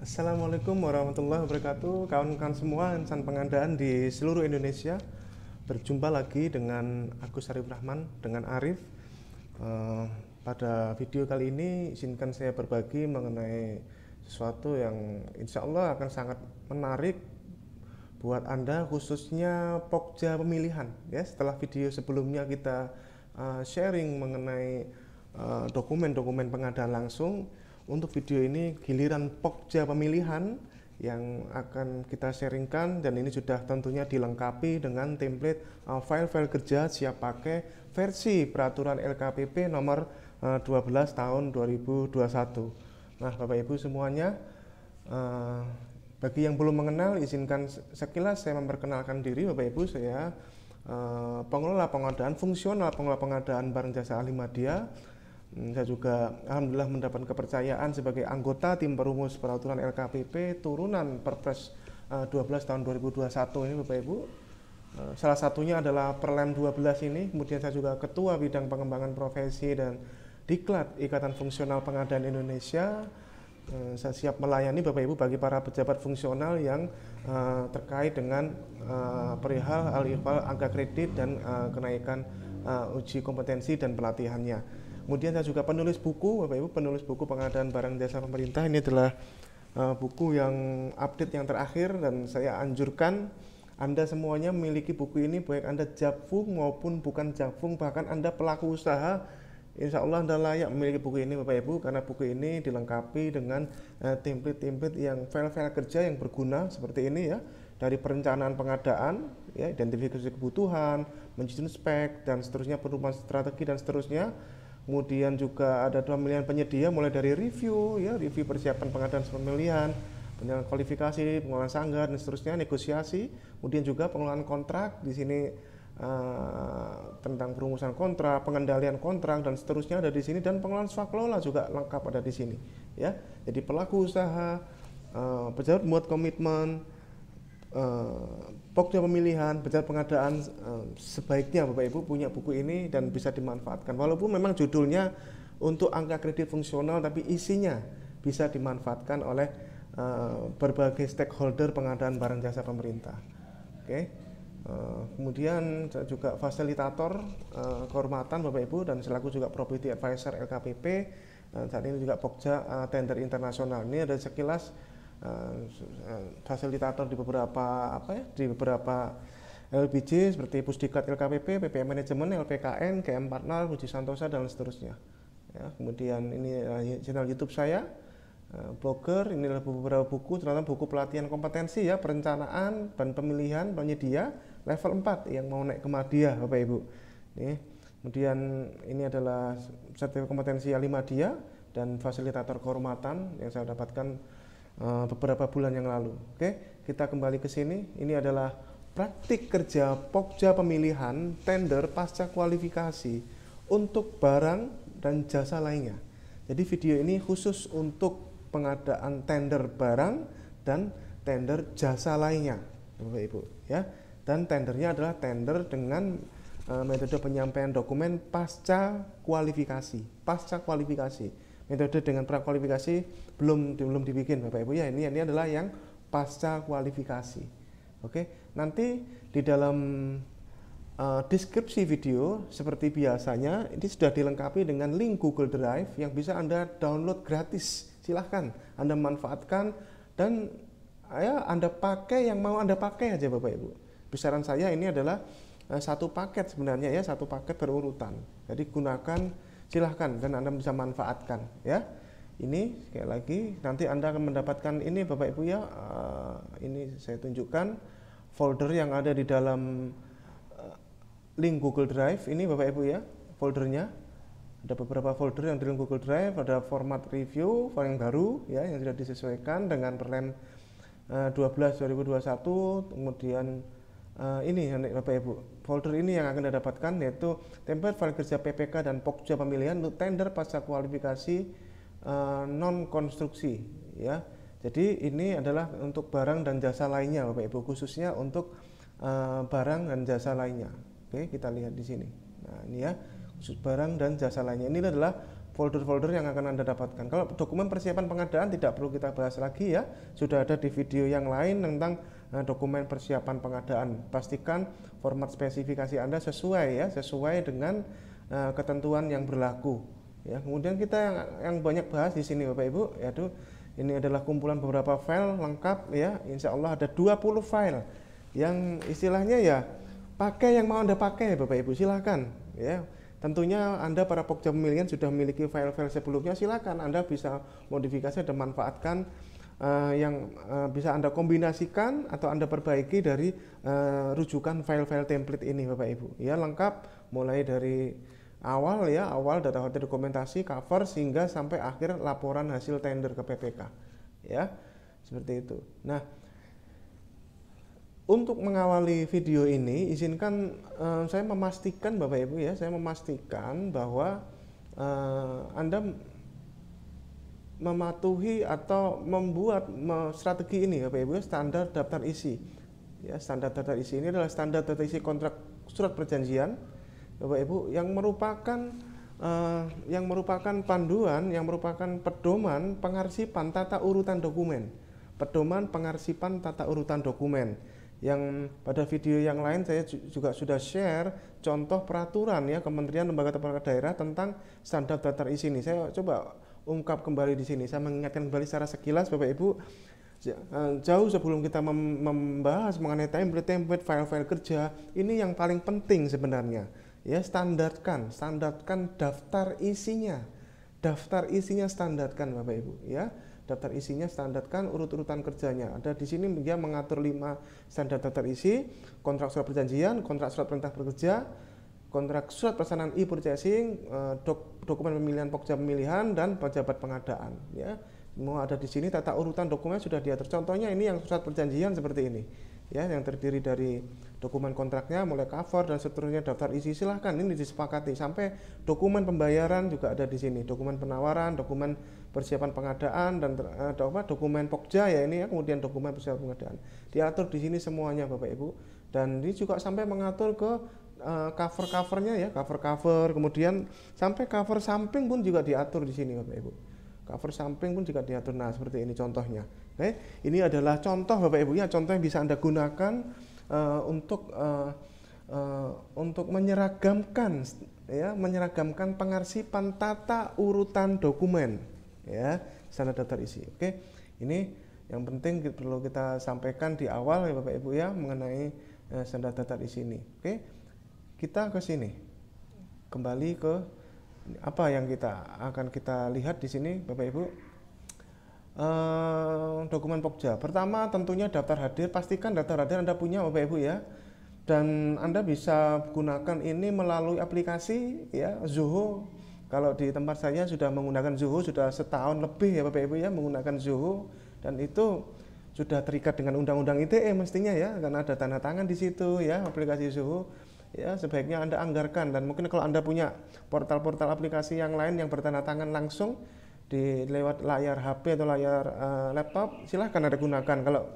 Assalamualaikum warahmatullahi wabarakatuh. Kawan-kawan semua insan pengadaan di seluruh Indonesia, berjumpa lagi dengan Agus Arif Rahman dengan Arif. Pada video kali ini izinkan saya berbagi mengenai sesuatu yang insya Allah akan sangat menarik buat Anda, khususnya Pokja pemilihan. Ya, setelah video sebelumnya kita sharing mengenai dokumen-dokumen pengadaan langsung, untuk video ini giliran Pokja pemilihan yang akan kita sharingkan, dan ini sudah tentunya dilengkapi dengan template file-file kerja siap pakai versi peraturan LKPP nomor 12 tahun 2021. Nah, Bapak Ibu semuanya, bagi yang belum mengenal, izinkan sekilas saya memperkenalkan diri. Bapak Ibu, saya pengelola pengadaan fungsional, pengelola pengadaan barang jasa ahli media. Saya juga alhamdulillah mendapat kepercayaan sebagai anggota tim perumus peraturan LKPP turunan Perpres 12 tahun 2021 ini, Bapak Ibu. Salah satunya adalah Perlem 12 ini. Kemudian saya juga ketua bidang pengembangan profesi dan Diklat Ikatan Fungsional Pengadaan Indonesia. Saya siap melayani Bapak Ibu bagi para pejabat fungsional yang terkait dengan perihal al-ihwal angka kredit dan kenaikan uji kompetensi dan pelatihannya. Kemudian saya juga penulis buku, Bapak Ibu, penulis buku pengadaan barang jasa pemerintah. Ini adalah buku yang update yang terakhir, dan saya anjurkan Anda semuanya memiliki buku ini, baik Anda jakfung maupun bukan jakfung, bahkan Anda pelaku usaha. Insya Allah Anda layak memiliki buku ini, Bapak Ibu, karena buku ini dilengkapi dengan template-template yang file-file kerja yang berguna seperti ini ya, dari perencanaan pengadaan, ya, identifikasi kebutuhan, menyusun spek dan seterusnya, perubahan strategi dan seterusnya. Kemudian juga ada pemilihan penyedia, mulai dari review, ya, review persiapan pengadaan pemilihan, penilaian kualifikasi, pengelolaan sanggar dan seterusnya, negosiasi. Kemudian juga pengelolaan kontrak di sini, tentang perumusan kontrak, pengendalian kontrak dan seterusnya ada di sini, dan pengelolaan swakelola juga lengkap ada di sini. Ya, jadi pelaku usaha, pejabat membuat komitmen, Pokja pemilihan, pejabat pengadaan, sebaiknya Bapak Ibu punya buku ini dan bisa dimanfaatkan. Walaupun memang judulnya untuk angka kredit fungsional, tapi isinya bisa dimanfaatkan oleh berbagai stakeholder pengadaan barang jasa pemerintah. Oke. Kemudian saya juga fasilitator kehormatan Bapak Ibu, dan selaku juga property advisor LKPP. Saat ini juga Pokja tender internasional. Ini ada sekilas fasilitator di beberapa LPJ seperti Pusdiklat LKPP, PPM Manajemen, LPKN, KM Partner, Puji Santosa dan seterusnya. Ya, kemudian ini channel YouTube saya, blogger. Ini adalah beberapa buku, terutama buku pelatihan kompetensi ya, perencanaan dan pemilihan penyedia level 4 yang mau naik ke Madya, Bapak Ibu. Kemudian ini adalah sertifikat kompetensi ahli media dan fasilitator kehormatan yang saya dapatkan beberapa bulan yang lalu. Oke, kita kembali ke sini. Ini adalah praktik kerja Pokja pemilihan tender pasca kualifikasi untuk barang dan jasa lainnya. Jadi video ini khusus untuk pengadaan tender barang dan tender jasa lainnya, Bapak Ibu, ya. Dan tendernya adalah tender dengan metode penyampaian dokumen pasca kualifikasi. Pasca kualifikasi. Metode dengan prakualifikasi belum dibikin, Bapak Ibu, ya. Ini adalah yang pasca kualifikasi. Oke, nanti di dalam deskripsi video seperti biasanya ini sudah dilengkapi dengan link Google Drive yang bisa Anda download gratis. Silahkan Anda manfaatkan, dan ya, Anda pakai yang mau Anda pakai aja, Bapak Ibu. Besaran saya ini adalah satu paket sebenarnya ya, satu paket berurutan. Jadi gunakan, silahkan, dan Anda bisa manfaatkan ya. Ini sekali lagi nanti Anda akan mendapatkan ini, Bapak Ibu ya. Ini saya tunjukkan folder yang ada di dalam link Google Drive ini, Bapak Ibu ya. Foldernya ada beberapa folder yang di Google Drive. Ada format review yang baru ya, yang sudah disesuaikan dengan Perlem 12 2021. Kemudian ini Bapak Ibu, folder ini yang akan Anda dapatkan yaitu template file kerja PPK dan Pokja pemilihan untuk tender pasca kualifikasi non konstruksi ya. Jadi ini adalah untuk barang dan jasa lainnya, Bapak Ibu, khususnya untuk barang dan jasa lainnya. Oke, kita lihat di sini. Nah, ini ya, khusus barang dan jasa lainnya. Ini adalah folder-folder yang akan Anda dapatkan. Kalau dokumen persiapan pengadaan tidak perlu kita bahas lagi ya, sudah ada di video yang lain tentang dokumen persiapan pengadaan. Pastikan format spesifikasi Anda sesuai ya, sesuai dengan ketentuan yang berlaku. Ya, kemudian kita yang banyak bahas di sini Bapak Ibu, yaitu ini adalah kumpulan beberapa file lengkap ya. Insya Allah ada 20 file yang istilahnya ya pakai yang mau Anda pakai Bapak Ibu, silahkan ya. Tentunya Anda para pokja pemilihan sudah memiliki file-file sebelumnya, silakan Anda bisa modifikasi dan manfaatkan yang bisa Anda kombinasikan atau Anda perbaiki dari rujukan file-file template ini Bapak Ibu. Ya, lengkap mulai dari awal ya, awal data dokumentasi, cover sehingga sampai akhir laporan hasil tender ke PPK. Ya, seperti itu. Nah, untuk mengawali video ini, izinkan saya memastikan Bapak Ibu ya, saya memastikan bahwa Anda mematuhi atau membuat strategi ini Bapak Ibu, standar daftar isi. Ya, standar daftar isi ini adalah standar daftar isi kontrak surat perjanjian Bapak Ibu yang merupakan panduan, yang merupakan pedoman pengarsipan tata urutan dokumen. Pedoman pengarsipan tata urutan dokumen. Yang pada video yang lain saya juga sudah share contoh peraturan ya Kementerian Lembaga Perangkat Daerah tentang standar daftar isi ini. Saya coba ungkap kembali di sini. Saya mengingatkan kembali secara sekilas Bapak Ibu, jauh sebelum kita membahas mengenai template file-file kerja, ini yang paling penting sebenarnya. Ya, standarkan daftar isinya. Daftar isinya standarkan Bapak Ibu ya. Daftar isinya standarkan urut-urutan kerjanya. Ada di sini dia mengatur 5 standar daftar isi: kontrak surat perjanjian, kontrak surat perintah bekerja, kontrak surat pelaksanaan e-purchasing, dokumen pemilihan pokja pemilihan dan pejabat pengadaan. Ya, semua ada di sini. Tata urutan dokumen sudah diatur. Contohnya ini yang surat perjanjian seperti ini. Ya, yang terdiri dari dokumen kontraknya, mulai cover dan seterusnya, daftar isi, silahkan ini disepakati sampai dokumen pembayaran juga ada di sini, dokumen penawaran, dokumen persiapan pengadaan dan dokumen pokja ya ini ya, kemudian dokumen persiapan pengadaan diatur di sini semuanya Bapak Ibu. Dan ini juga sampai mengatur ke cover-covernya ya, cover kemudian sampai cover samping pun juga diatur di sini Bapak Ibu. Cover samping pun juga diatur. Nah, seperti ini contohnya. Oke, ini adalah contoh Bapak Ibu ya, contoh yang bisa Anda gunakan untuk menyeragamkan ya, menyeragamkan pengarsipan tata urutan dokumen ya, standar daftar isi. Oke, ini yang penting perlu kita sampaikan di awal ya Bapak Ibu ya mengenai standar daftar isi ini. Oke, kita ke sini, kembali ke apa yang akan kita lihat di sini Bapak Ibu. Dokumen pokja pertama tentunya daftar hadir. Pastikan daftar hadir Anda punya Bapak Ibu ya, dan Anda bisa gunakan ini melalui aplikasi ya, Zoho. Kalau di tempat saya sudah menggunakan Zoho sudah setahun lebih ya Bapak Ibu ya, menggunakan Zoho, dan itu sudah terikat dengan undang-undang ITE mestinya ya, karena ada tanda tangan di situ ya, aplikasi Zoho. Ya, sebaiknya Anda anggarkan, dan mungkin kalau Anda punya portal-portal aplikasi yang lain yang bertanda tangan langsung di lewat layar HP atau layar laptop, silahkan Anda gunakan. Kalau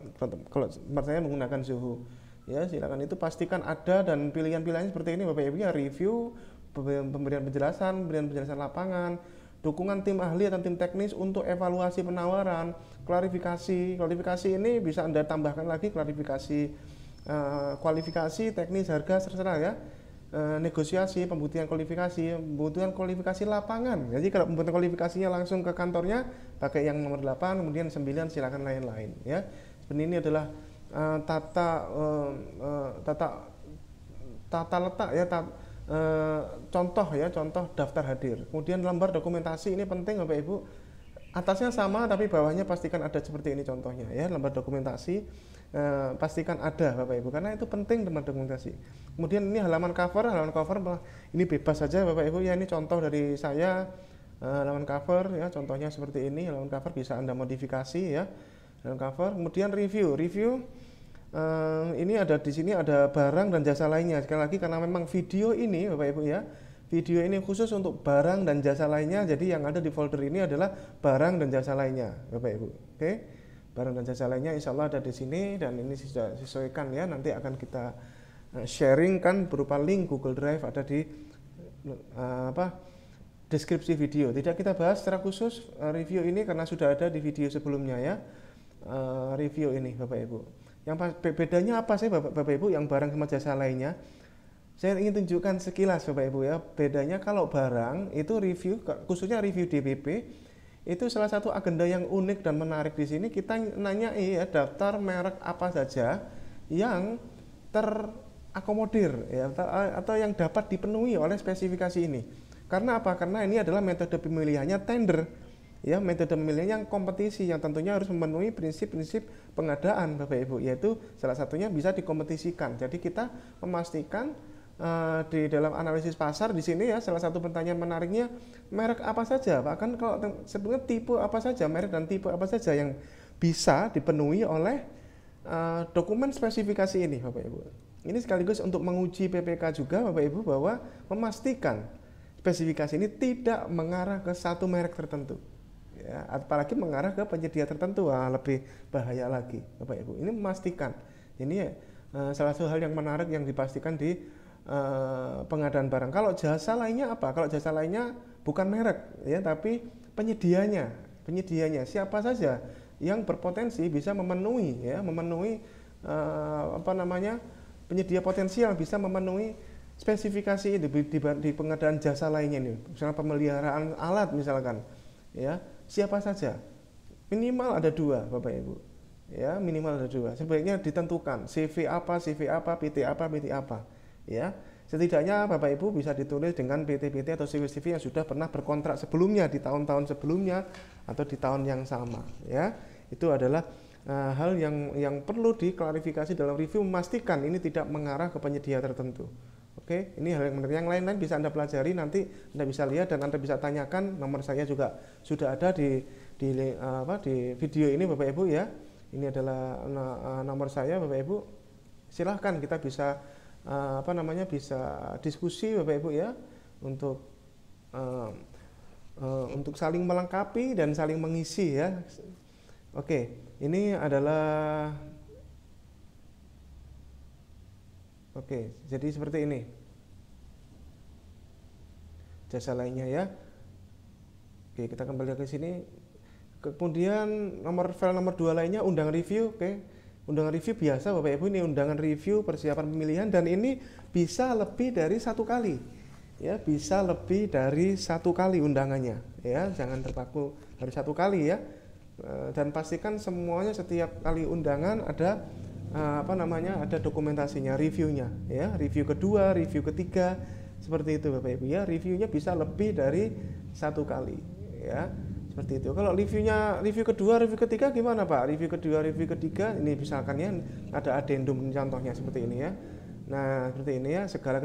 tempat saya menggunakan Zoho ya, silakan. Itu pastikan ada, dan pilihan-pilihannya seperti ini Bapak Ibu ya, review, pemberian penjelasan lapangan, dukungan tim ahli atau tim teknis untuk evaluasi penawaran, klarifikasi ini bisa Anda tambahkan lagi, kualifikasi teknis harga terserah ya, negosiasi, pembuktian kualifikasi lapangan. Jadi kalau pembuktian kualifikasinya langsung ke kantornya pakai yang nomor 8, kemudian 9 silakan lain-lain ya. Sebenarnya ini adalah tata letak ya, contoh daftar hadir. Kemudian lembar dokumentasi ini penting Bapak Ibu. Atasnya sama tapi bawahnya pastikan ada seperti ini contohnya ya, lembar dokumentasi. Pastikan ada Bapak Ibu, karena itu penting lembar dokumentasi. Kemudian ini halaman cover ini bebas saja Bapak Ibu ya, ini contoh dari saya, halaman cover ya, contohnya seperti ini. Halaman cover bisa Anda modifikasi ya, halaman cover. Kemudian review ini ada di sini, ada barang dan jasa lainnya. Sekali lagi, karena memang video ini Bapak Ibu ya, video ini khusus untuk barang dan jasa lainnya, jadi yang ada di folder ini adalah barang dan jasa lainnya Bapak Ibu. Oke, barang dan jasa lainnya insya Allah ada di sini, dan ini sudah disesuaikan ya, nanti akan kita sharing kan berupa link Google Drive, ada di deskripsi video. Tidak kita bahas secara khusus review ini karena sudah ada di video sebelumnya ya. Review ini Bapak Ibu. Yang bedanya apa sih Bapak Ibu yang barang sama jasa lainnya? Saya ingin tunjukkan sekilas Bapak Ibu ya. Bedanya kalau barang itu review, khususnya review DPP, itu salah satu agenda yang unik dan menarik di sini. Kita nanya ya daftar merek apa saja yang terakomodir ya, atau yang dapat dipenuhi oleh spesifikasi ini. Karena apa? Karena ini adalah metode pemilihannya tender. Ya, metode pemilihan yang kompetisi yang tentunya harus memenuhi prinsip-prinsip pengadaan Bapak Ibu, yaitu salah satunya bisa dikompetisikan. Jadi kita memastikan di dalam analisis pasar di sini ya, salah satu pertanyaan menariknya merek apa saja, bahkan kalau sebenarnya tipe apa saja, merek dan tipe apa saja yang bisa dipenuhi oleh dokumen spesifikasi ini Bapak Ibu. Ini sekaligus untuk menguji PPK juga Bapak Ibu bahwa memastikan spesifikasi ini tidak mengarah ke satu merek tertentu. Ya, apalagi mengarah ke penyedia tertentu, lebih bahaya lagi Bapak Ibu. Ini memastikan ini salah satu hal yang menarik yang dipastikan di pengadaan barang. Kalau jasa lainnya apa? Kalau jasa lainnya bukan merek ya, tapi penyedianya siapa saja yang berpotensi bisa memenuhi ya, penyedia potensial bisa memenuhi spesifikasi ini di pengadaan jasa lainnya nih, misalnya pemeliharaan alat misalkan ya. Siapa saja, minimal ada 2 Bapak Ibu ya, minimal ada 2. Sebaiknya ditentukan CV apa, PT apa ya. Setidaknya Bapak Ibu bisa ditulis dengan PT atau CV yang sudah pernah berkontrak sebelumnya di tahun-tahun sebelumnya atau di tahun yang sama ya. Itu adalah hal yang perlu diklarifikasi dalam review, memastikan ini tidak mengarah ke penyedia tertentu. Oke, ini hal yang menarik. Yang lain-lain bisa Anda pelajari, nanti Anda bisa lihat dan Anda bisa tanyakan. Nomor saya juga sudah ada di video ini Bapak Ibu ya. Ini adalah nomor saya Bapak Ibu. Silahkan kita bisa bisa diskusi Bapak Ibu ya, untuk saling melengkapi dan saling mengisi ya. Oke, ini adalah jadi seperti ini jasa lainnya ya. Oke, kita kembali ke sini. Kemudian file nomor 2 lainnya undangan review. Oke, undangan review biasa Bapak Ibu, ini undangan review persiapan pemilihan, dan ini bisa lebih dari 1 kali ya, bisa lebih dari 1 kali undangannya ya, jangan terpaku dari 1 kali ya. Dan pastikan semuanya setiap kali undangan ada ada dokumentasinya, reviewnya ya, review kedua, review ketiga, seperti itu Bapak Ibu ya. Reviewnya bisa lebih dari 1 kali ya, seperti itu. Kalau review kedua, review ketiga gimana Pak? Review kedua, review ketiga, ini misalkan ya ada addendum contohnya seperti ini ya. Nah seperti ini ya, segala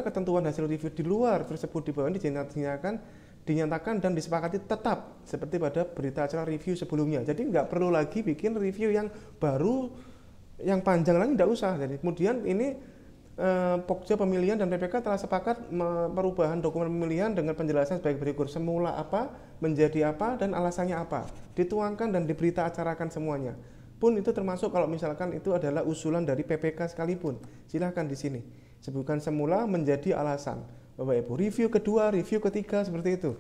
ketentuan hasil review di luar tersebut di bawah ini dinyatakan dan disepakati tetap seperti pada berita acara review sebelumnya. Jadi nggak perlu lagi bikin review yang baru, yang panjang lagi, nggak usah. Jadi kemudian ini Pokja Pemilihan dan PPK telah sepakat perubahan dokumen pemilihan dengan penjelasan sebagai berikut: semula apa, menjadi apa, dan alasannya apa. Dituangkan dan diberita acarakan semuanya. Pun itu termasuk kalau misalkan itu adalah usulan dari PPK sekalipun. Silahkan di sini sebutkan semula, menjadi, alasan. Bapak Ibu, review kedua, review ketiga, seperti itu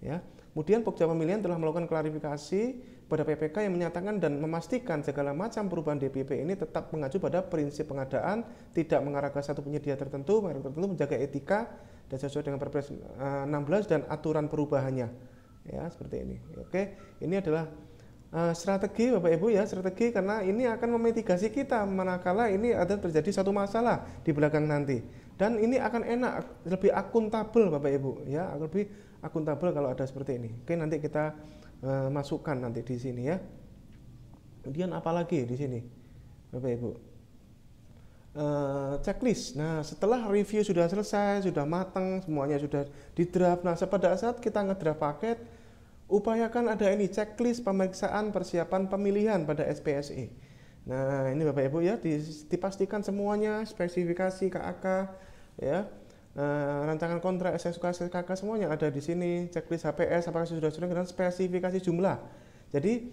ya. Kemudian Pokja Pemilihan telah melakukan klarifikasi pada PPK yang menyatakan dan memastikan segala macam perubahan DPP ini tetap mengacu pada prinsip pengadaan, tidak mengarah ke satu penyedia tertentu, merek tertentu, menjaga etika dan sesuai dengan Perpres 16 dan aturan perubahannya ya, seperti ini. Oke, ini adalah strategi Bapak Ibu ya, strategi karena ini akan memitigasi kita manakala ini ada terjadi satu masalah di belakang nanti, dan ini akan enak, lebih akuntabel Bapak Ibu ya, lebih akuntabel kalau ada seperti ini. Oke, nanti kita masukkan nanti di sini ya. Kemudian apalagi di sini Bapak Ibu, checklist. Nah setelah review sudah selesai, sudah matang, semuanya sudah di draft. Nah pada saat kita ngedraft paket, upayakan ada ini checklist pemeriksaan persiapan pemilihan pada SPSE. Nah ini Bapak Ibu ya, dipastikan semuanya, spesifikasi KAK ya, rancangan kontrak, SSK, SKK, semuanya ada di sini. Checklist HPS apakah sudah dengan spesifikasi jumlah. Jadi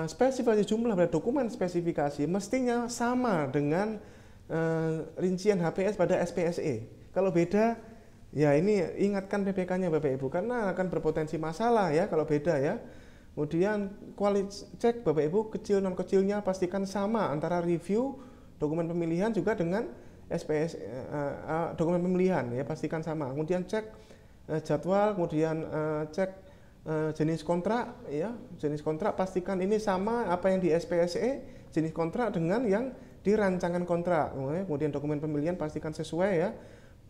spesifikasi jumlah pada dokumen spesifikasi mestinya sama dengan rincian HPS pada SPSE. Kalau beda Ya ini ingatkan PPK-nya Bapak Ibu karena akan berpotensi masalah ya kalau beda ya. Kemudian cek Bapak Ibu kecil non kecilnya pastikan sama antara review dokumen pemilihan juga dengan SPS dokumen pemilihan ya pastikan sama. Kemudian cek jadwal, kemudian cek jenis kontrak ya, jenis kontrak pastikan ini sama apa yang di SPSE jenis kontrak dengan yang di rancangan kontrak. Kemudian dokumen pemilihan pastikan sesuai ya.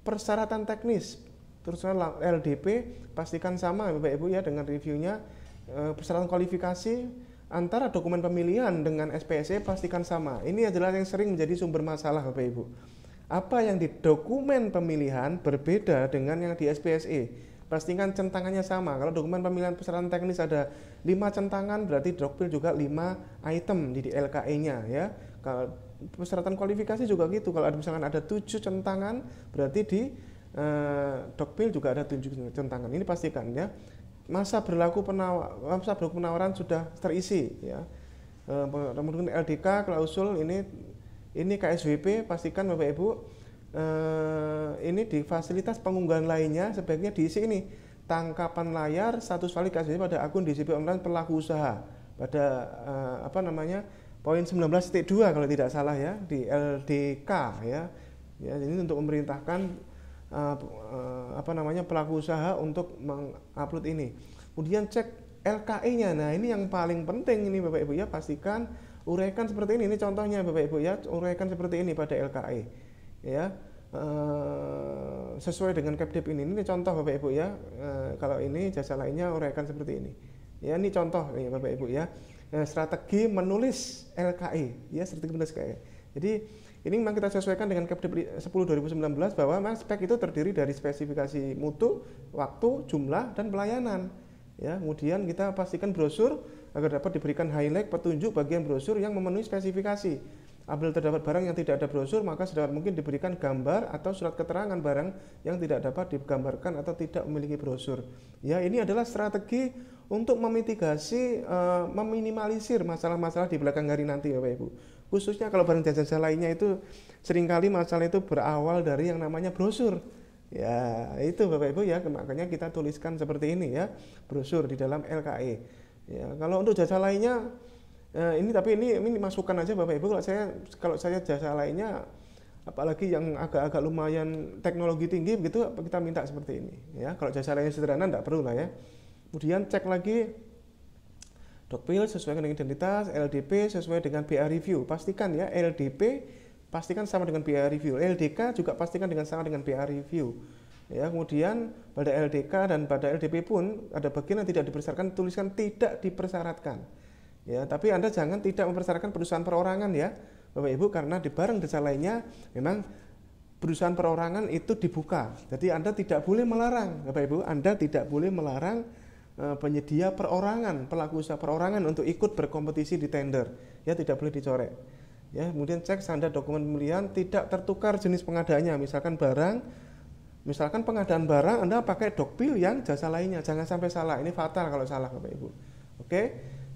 Persyaratan teknis terus LDP pastikan sama Bapak Ibu ya dengan reviewnya. Persyaratan kualifikasi antara dokumen pemilihan dengan SPSE pastikan sama. Ini adalah yang sering menjadi sumber masalah Bapak Ibu. Apa yang di dokumen pemilihan berbeda dengan yang di SPSE. Pastikan centangannya sama. Kalau dokumen pemilihan persyaratan teknis ada 5 centangan, berarti Dokpil juga 5 item di LKE-nya ya. Kalau persyaratan kualifikasi juga gitu. Kalau misalkan ada 7 centangan, berarti di Dokpil juga ada 7 centangan. Ini pastikan ya. Masa berlaku penawaran sudah terisi ya. Kemudian LDK klausul ini KSWP pastikan Bapak Ibu ini di fasilitas pengunggahan lainnya sebaiknya diisi ini tangkapan layar status valid KSWP pada akun DCP online pelaku usaha pada poin 19.2 kalau tidak salah ya di LDK ya. Ya ini untuk memerintahkan pelaku usaha untuk mengupload ini. Kemudian cek LKE-nya. Nah, ini yang paling penting ini Bapak Ibu ya, pastikan uraikan seperti ini. Ini contohnya Bapak Ibu ya, uraikan seperti ini pada LKE. Ya. Sesuai dengan Kepdip ini. Ini contoh Bapak Ibu ya. Kalau ini jasa lainnya uraikan seperti ini. Ya, ini contoh ya Bapak Ibu ya. Strategi menulis LKE ya, strategi menulis LKE. Jadi ini memang kita sesuaikan dengan Kepdip 10 2019 bahwa memang spek itu terdiri dari spesifikasi mutu, waktu, jumlah, dan pelayanan. Ya, kemudian kita pastikan brosur agar dapat diberikan highlight petunjuk bagian brosur yang memenuhi spesifikasi. Apabila terdapat barang yang tidak ada brosur, maka sedapat mungkin diberikan gambar atau surat keterangan barang yang tidak dapat digambarkan atau tidak memiliki brosur. Ya, ini adalah strategi untuk memitigasi, meminimalisir masalah-masalah di belakang hari nanti Bapak Ibu. Khususnya kalau barang jasa lainnya itu seringkali masalah itu berawal dari yang namanya brosur. Ya, itu Bapak Ibu ya, makanya kita tuliskan seperti ini ya, brosur di dalam LKE. Ya, kalau untuk jasa lainnya ini masukan aja Bapak Ibu, kalau saya jasa lainnya apalagi yang agak-agak lumayan teknologi tinggi begitu kita minta seperti ini ya. Kalau jasa lainnya sederhana enggak perlu lah ya. Kemudian cek lagi Dokpil sesuai dengan identitas, LDP sesuai dengan BA review. Pastikan ya LDP pastikan sama dengan BA review. LDK juga pastikan sama dengan BA review. Ya, kemudian pada LDK dan pada LDP pun ada bagian yang tidak dipersyaratkan, tuliskan tidak dipersyaratkan. Ya, tapi Anda jangan tidak mempersyaratkan perusahaan perorangan ya, Bapak Ibu, karena di barang jasa lainnya memang perusahaan perorangan itu dibuka. Jadi Anda tidak boleh melarang, Bapak Ibu, Anda tidak boleh melarang penyedia perorangan, pelaku usaha perorangan untuk ikut berkompetisi di tender. Ya, tidak boleh dicorek. Ya, kemudian cek standar dokumen pemilihan tidak tertukar jenis pengadaannya. Misalkan pengadaan barang Anda pakai Dokpil yang jasa lainnya, jangan sampai salah. Ini fatal kalau salah Bapak Ibu. Oke,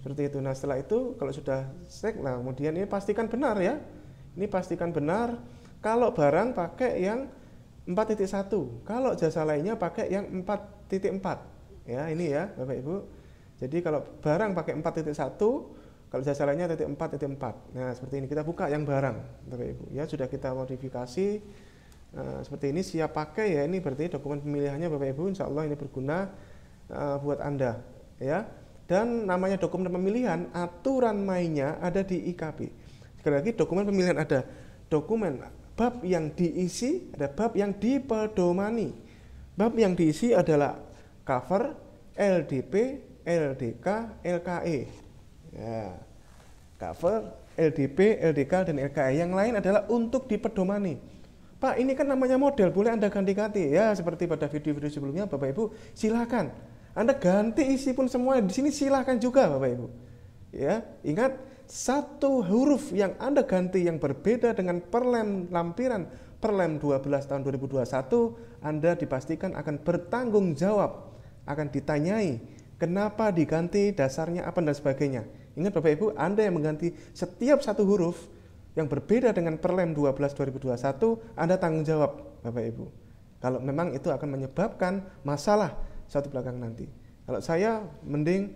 seperti itu. Nah, setelah itu kalau sudah cek, nah kemudian ini pastikan benar ya. Ini pastikan benar kalau barang pakai yang 4.1, kalau jasa lainnya pakai yang 4.4. Ya, ini ya Bapak Ibu. Jadi kalau barang pakai 4.1, kalau jasa lainnya 4.4. Nah, seperti ini kita buka yang barang Bapak Ibu. Ya, sudah kita modifikasi seperti ini, siap pakai ya. Ini berarti dokumen pemilihannya Bapak Ibu, insya Allah ini berguna buat Anda ya. Dan namanya dokumen pemilihan, aturan mainnya ada di IKP. Sekali lagi, dokumen pemilihan ada dokumen bab yang diisi, ada bab yang dipedomani. Bab yang diisi adalah cover, LDP, LDK, LKE. Ya. Cover, LDP, LDK, dan LKE. Yang lain adalah untuk dipedomani. Pak, ini kan namanya model, boleh Anda ganti-ganti. Ya, seperti pada video-video sebelumnya, Bapak Ibu, silakan. Anda ganti isi pun semua di sini, silakan juga Bapak Ibu. Ya, ingat satu huruf yang Anda ganti yang berbeda dengan lampiran Perlem 12 tahun 2021, Anda dipastikan akan bertanggung jawab, akan ditanyai kenapa diganti, dasarnya apa dan sebagainya. Ingat Bapak Ibu, Anda yang mengganti setiap satu huruf yang berbeda dengan Perlem 12 2021, Anda tanggung jawab Bapak Ibu. Kalau memang itu akan menyebabkan masalah suatu belakang nanti. Kalau saya mending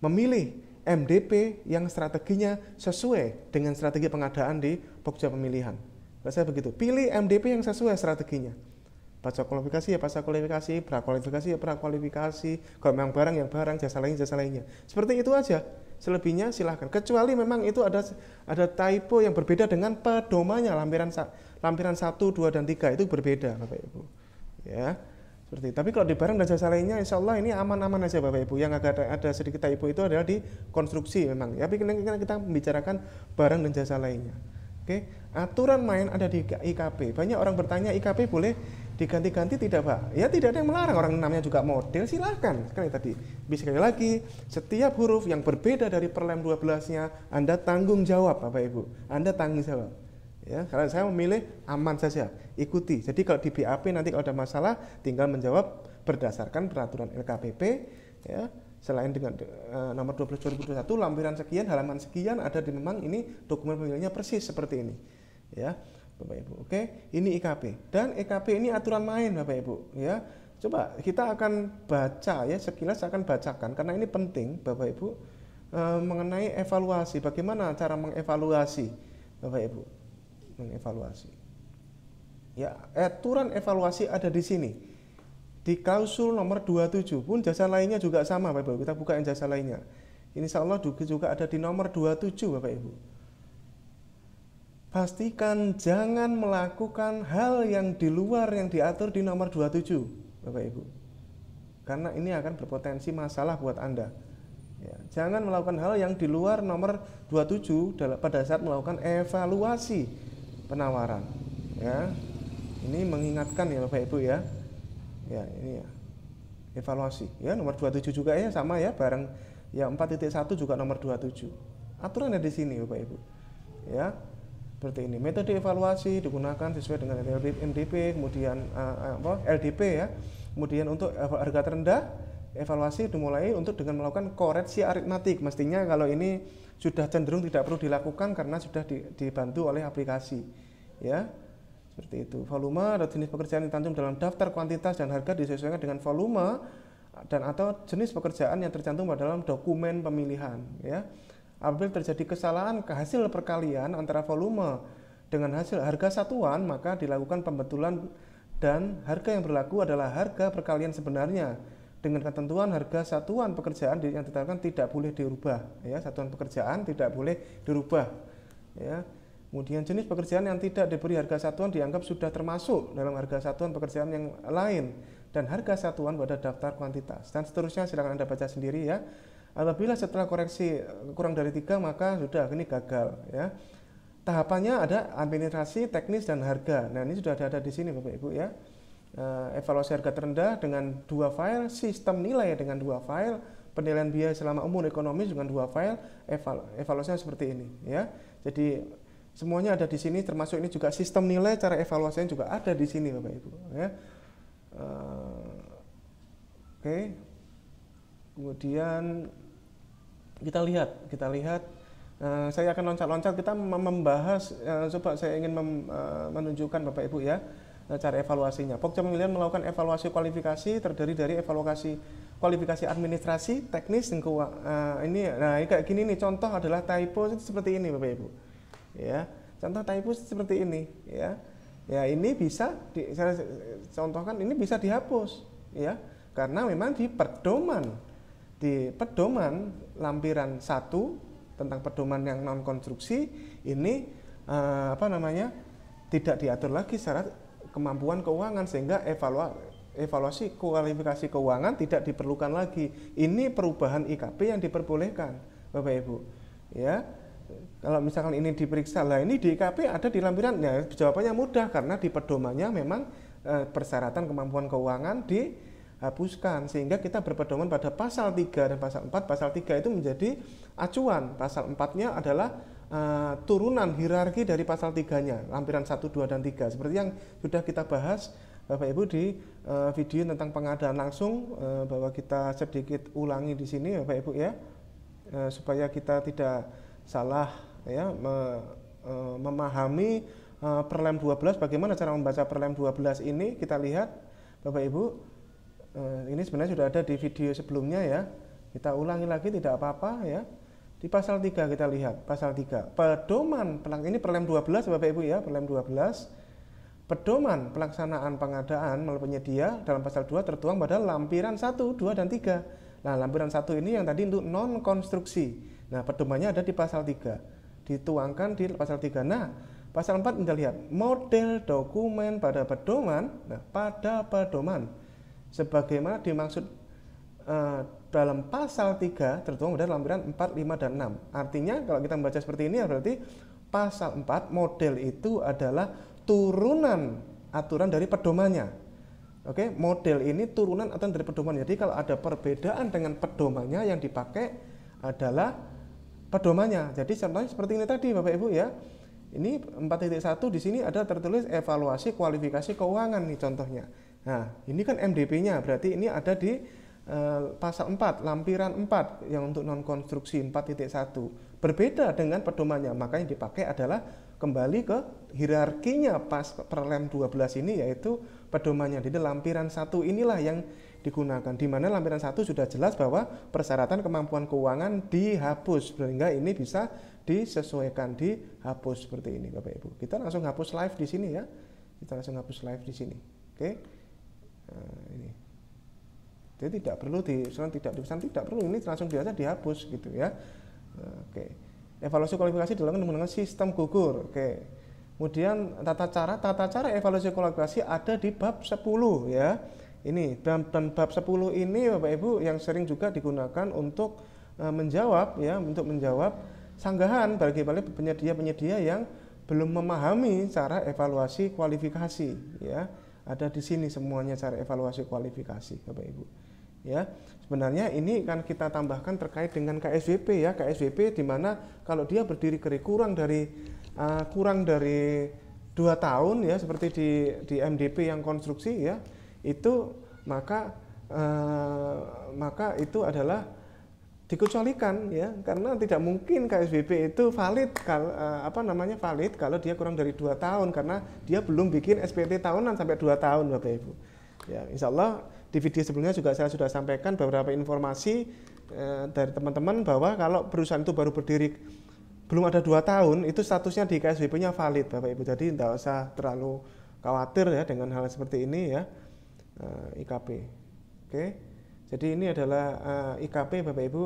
memilih MDP yang strateginya sesuai dengan strategi pengadaan di Pokja pemilihan. Kalau saya begitu, pilih MDP yang sesuai strateginya. Pasca kualifikasi ya pasca kualifikasi, prakualifikasi ya prakualifikasi, kalau memang barang yang barang, jasa lainnya. Seperti itu aja. Selebihnya silahkan. Kecuali memang itu ada typo yang berbeda dengan pedomannya, lampiran 1, 2, dan 3 itu berbeda Bapak Ibu. Ya. Seperti itu. Tapi kalau di barang dan jasa lainnya insya Allah ini aman-aman aja Bapak Ibu. Yang agak ada sedikit typo itu adalah di konstruksi memang. Tapi kita membicarakan barang dan jasa lainnya. Oke, aturan main ada di IKP. Banyak orang bertanya IKP boleh diganti-ganti tidak Pak? Ya tidak ada yang melarang, orang namanya juga model, silahkan. Sekali lagi, setiap huruf yang berbeda dari perlem 12-nya Anda tanggung jawab Bapak Ibu. Anda tanggung jawab. Ya, kalau saya memilih aman saja, ikuti. Jadi kalau di BAP nanti kalau ada masalah tinggal menjawab berdasarkan peraturan LKPP ya. Selain dengan nomor 12/2021 lampiran sekian halaman sekian ada di memang ini dokumen pemilihannya persis seperti ini ya Bapak Ibu. Oke, ini IKP dan EKP ini aturan main Bapak Ibu ya. Coba kita akan baca ya, sekilas akan bacakan karena ini penting Bapak Ibu mengenai evaluasi, bagaimana cara mengevaluasi Bapak Ibu. Mengevaluasi. Ya, aturan evaluasi ada di sini. Di klausul nomor 27 pun jasa lainnya juga sama Bapak Ibu. Kita buka yang jasa lainnya. Insya Allah juga ada di nomor 27 Bapak Ibu. Pastikan jangan melakukan hal yang di luar yang diatur di nomor 27 Bapak Ibu. Karena ini akan berpotensi masalah buat Anda. Ya, jangan melakukan hal yang di luar nomor 27 pada saat melakukan evaluasi penawaran. Ya, ini mengingatkan ya Bapak Ibu ya. Ya ini ya evaluasi ya nomor 27 juga ya sama ya barang ya 4.1 juga nomor 27 aturannya di sini Bapak Ibu ya seperti ini. Metode evaluasi digunakan sesuai dengan MDP kemudian LDP ya. Kemudian untuk harga terendah evaluasi dimulai untuk dengan melakukan koreksi aritmatik. Mestinya kalau ini sudah cenderung tidak perlu dilakukan karena sudah dibantu oleh aplikasi ya. Seperti itu. Volume atau jenis pekerjaan yang tercantum dalam daftar kuantitas dan harga disesuaikan dengan volume dan atau jenis pekerjaan yang tercantum dalam dokumen pemilihan ya. Apabila terjadi kesalahan hasil perkalian antara volume dengan hasil harga satuan, maka dilakukan pembetulan dan harga yang berlaku adalah harga perkalian sebenarnya dengan ketentuan harga satuan pekerjaan yang ditetapkan tidak boleh dirubah ya. Satuan pekerjaan tidak boleh dirubah ya. Kemudian jenis pekerjaan yang tidak diberi harga satuan dianggap sudah termasuk dalam harga satuan pekerjaan yang lain dan harga satuan pada daftar kuantitas dan seterusnya. Silakan Anda baca sendiri ya. Apabila setelah koreksi kurang dari 3 maka sudah ini gagal ya. Tahapannya ada administrasi, teknis dan harga. Nah ini sudah ada di sini Bapak Ibu ya. Evaluasi harga terendah dengan 2 file, sistem nilai dengan 2 file, penilaian biaya selama umur ekonomis dengan 2 file, evaluasinya seperti ini ya. Jadi semuanya ada di sini, termasuk ini juga sistem nilai, cara evaluasinya juga ada di sini Bapak Ibu ya. Oke. Kemudian kita lihat saya akan loncat-loncat, kita membahas coba saya ingin menunjukkan Bapak Ibu ya cara evaluasinya. Pokja pemilihan melakukan evaluasi kualifikasi terdiri dari evaluasi kualifikasi administrasi, teknis dan ini nah kayak gini nih, contoh adalah typo seperti ini Bapak Ibu. Ya, contoh typo seperti ini ya. Ya, ini bisa saya contohkan, ini bisa dihapus ya. Karena memang di pedoman lampiran 1 tentang pedoman yang non konstruksi ini tidak diatur lagi syarat kemampuan keuangan sehingga evaluasi kualifikasi keuangan tidak diperlukan lagi. Ini perubahan IKP yang diperbolehkan Bapak Ibu ya. Kalau misalkan ini diperiksa, lah ini di IKP ada di lampiran, ya jawabannya mudah karena di pedomannya memang persyaratan kemampuan keuangan dihapuskan sehingga kita berpedoman pada pasal 3 dan pasal 4. Pasal 3 itu menjadi acuan, pasal 4-nya adalah turunan hierarki dari pasal 3-nya, lampiran 1, 2, dan 3 seperti yang sudah kita bahas Bapak Ibu di video tentang pengadaan langsung, bahwa kita sedikit ulangi di sini Bapak Ibu ya, supaya kita tidak salah ya memahami Perlem 12. Bagaimana cara membaca Perlem 12 ini? Kita lihat Bapak Ibu, ini sebenarnya sudah ada di video sebelumnya ya. Kita ulangi lagi tidak apa-apa ya. Di pasal 3 kita lihat, pasal 3. Pedoman, ini Perlem 12 Bapak Ibu ya, Perlem 12. Pedoman pelaksanaan pengadaan melalui penyedia dalam pasal 2 tertuang pada lampiran 1, 2, dan 3. Nah, lampiran 1 ini yang tadi untuk non-konstruksi. Nah, pedomannya ada di pasal 3. Dituangkan di pasal 3. Nah, pasal 4 kita lihat, model dokumen pada pedoman. Nah, pada pedoman sebagaimana dimaksud dalam pasal 3 tertuang pada lampiran 4, 5, dan 6. Artinya kalau kita membaca seperti ini berarti pasal 4 model itu adalah turunan aturan dari pedomannya. Oke, model ini turunan aturan dari pedoman. Jadi kalau ada perbedaan dengan pedomannya, yang dipakai adalah pedomannya. Jadi contohnya seperti ini tadi Bapak Ibu ya. Ini 4.1 di sini ada tertulis evaluasi kualifikasi keuangan nih contohnya. Nah, ini kan MDP-nya, berarti ini ada di pasal 4, lampiran 4 yang untuk non konstruksi 4.1. Berbeda dengan pedomannya, maka yang dipakai adalah kembali ke hierarkinya pas Perlem 12 ini, yaitu pedomannya. Jadi lampiran 1 inilah yang digunakan, di mana lampiran 1 sudah jelas bahwa persyaratan kemampuan keuangan dihapus, sehingga ini bisa disesuaikan, dihapus seperti ini Bapak Ibu. Kita langsung hapus live di sini ya. Kita langsung hapus live di sini. Oke. Ini. Jadi tidak perlu tidak perlu, ini langsung biasa dihapus gitu ya. Oke. Evaluasi kualifikasi dilakukan menggunakan sistem gugur. Oke. Kemudian tata cara evaluasi kualifikasi ada di bab 10 ya. Ini dan bab 10 ini Bapak Ibu yang sering juga digunakan untuk menjawab sanggahan bagi penyedia-penyedia yang belum memahami cara evaluasi kualifikasi ya. Ada di sini semuanya cara evaluasi kualifikasi Bapak Ibu. Ya, sebenarnya ini kan kita tambahkan terkait dengan KSWP ya, KSWP di mana kalau dia berdiri kurang dari 2 tahun ya, seperti di MDP yang konstruksi ya, itu maka itu adalah dikecualikan ya, karena tidak mungkin KSWP itu valid valid kalau dia kurang dari 2 tahun, karena dia belum bikin SPT tahunan sampai 2 tahun Bapak Ibu. Ya, insya Allah di video sebelumnya juga saya sudah sampaikan beberapa informasi dari teman-teman bahwa kalau perusahaan itu baru berdiri belum ada 2 tahun, itu statusnya di KSWP-nya valid Bapak Ibu. Jadi tidak usah terlalu khawatir ya dengan hal seperti ini ya. IKP. Oke. Jadi ini adalah IKP Bapak Ibu.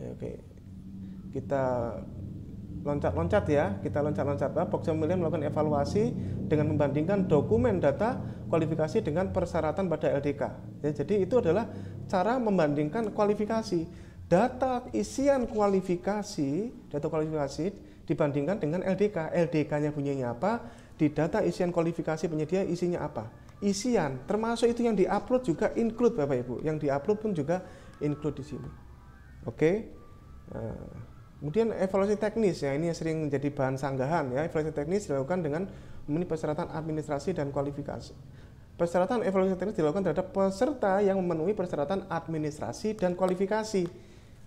Ya, oke. Kita loncat-loncat ya, kita loncat-loncat. Pokja memilih melakukan evaluasi dengan membandingkan dokumen data kualifikasi dengan persyaratan pada LDK. Ya, jadi itu adalah cara membandingkan kualifikasi. Data isian kualifikasi, dibandingkan dengan LDK. LDK-nya bunyinya apa? Di data isian kualifikasi penyedia isinya apa? Isian, termasuk itu yang diupload juga include Bapak Ibu. Yang diupload pun juga include di sini. Oke. Kemudian evaluasi teknis ya, ini yang sering menjadi bahan sanggahan ya. Evaluasi teknis dilakukan dengan memenuhi persyaratan administrasi dan kualifikasi. Persyaratan evaluasi teknis dilakukan terhadap peserta yang memenuhi persyaratan administrasi dan kualifikasi,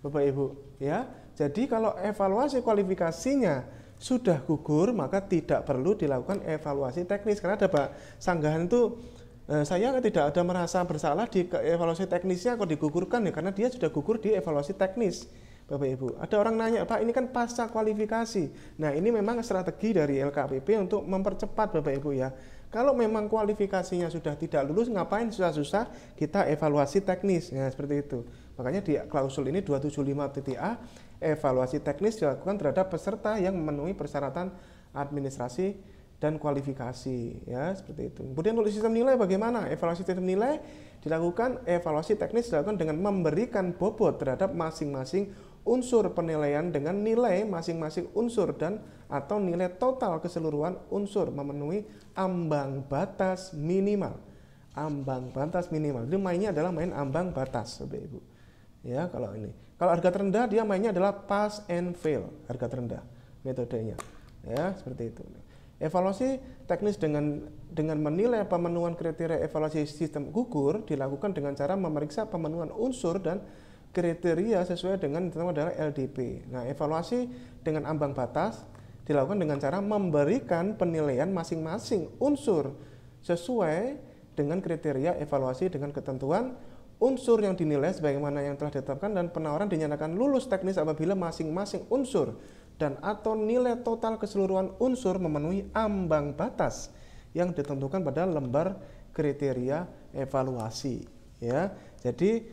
Bapak Ibu ya. Jadi kalau evaluasi kualifikasinya sudah gugur, maka tidak perlu dilakukan evaluasi teknis. Karena ada sanggahan itu, saya tidak ada merasa bersalah di evaluasi teknisnya kok digugurkan ya, karena dia sudah gugur di evaluasi teknis. Bapak Ibu, ada orang nanya, Pak ini kan pasca kualifikasi. Nah ini memang strategi dari LKPP untuk mempercepat Bapak Ibu ya. Kalau memang kualifikasinya sudah tidak lulus, ngapain susah-susah kita evaluasi teknis, ya seperti itu. Makanya di klausul ini 275.a, evaluasi teknis dilakukan terhadap peserta yang memenuhi persyaratan administrasi dan kualifikasi, ya seperti itu. Kemudian untuk sistem nilai bagaimana? Evaluasi sistem nilai dilakukan, evaluasi teknis dilakukan dengan memberikan bobot terhadap masing-masing unsur penilaian dengan nilai masing-masing unsur dan atau nilai total keseluruhan unsur memenuhi ambang batas minimal. Ambang batas minimal. Jadi mainnya adalah main ambang batas, Bapak Ibu. Ya, kalau ini. Kalau harga terendah dia mainnya adalah pass and fail, harga terendah metodenya. Ya, seperti itu. Evaluasi teknis dengan menilai pemenuhan kriteria evaluasi sistem gugur dilakukan dengan cara memeriksa pemenuhan unsur dan kriteria sesuai dengan yang pertama adalah LDP. Nah, evaluasi dengan ambang batas dilakukan dengan cara memberikan penilaian masing-masing unsur sesuai dengan kriteria evaluasi dengan ketentuan unsur yang dinilai sebagaimana yang telah ditetapkan, dan penawaran dinyatakan lulus teknis apabila masing-masing unsur dan atau nilai total keseluruhan unsur memenuhi ambang batas yang ditentukan pada lembar kriteria evaluasi. Ya, jadi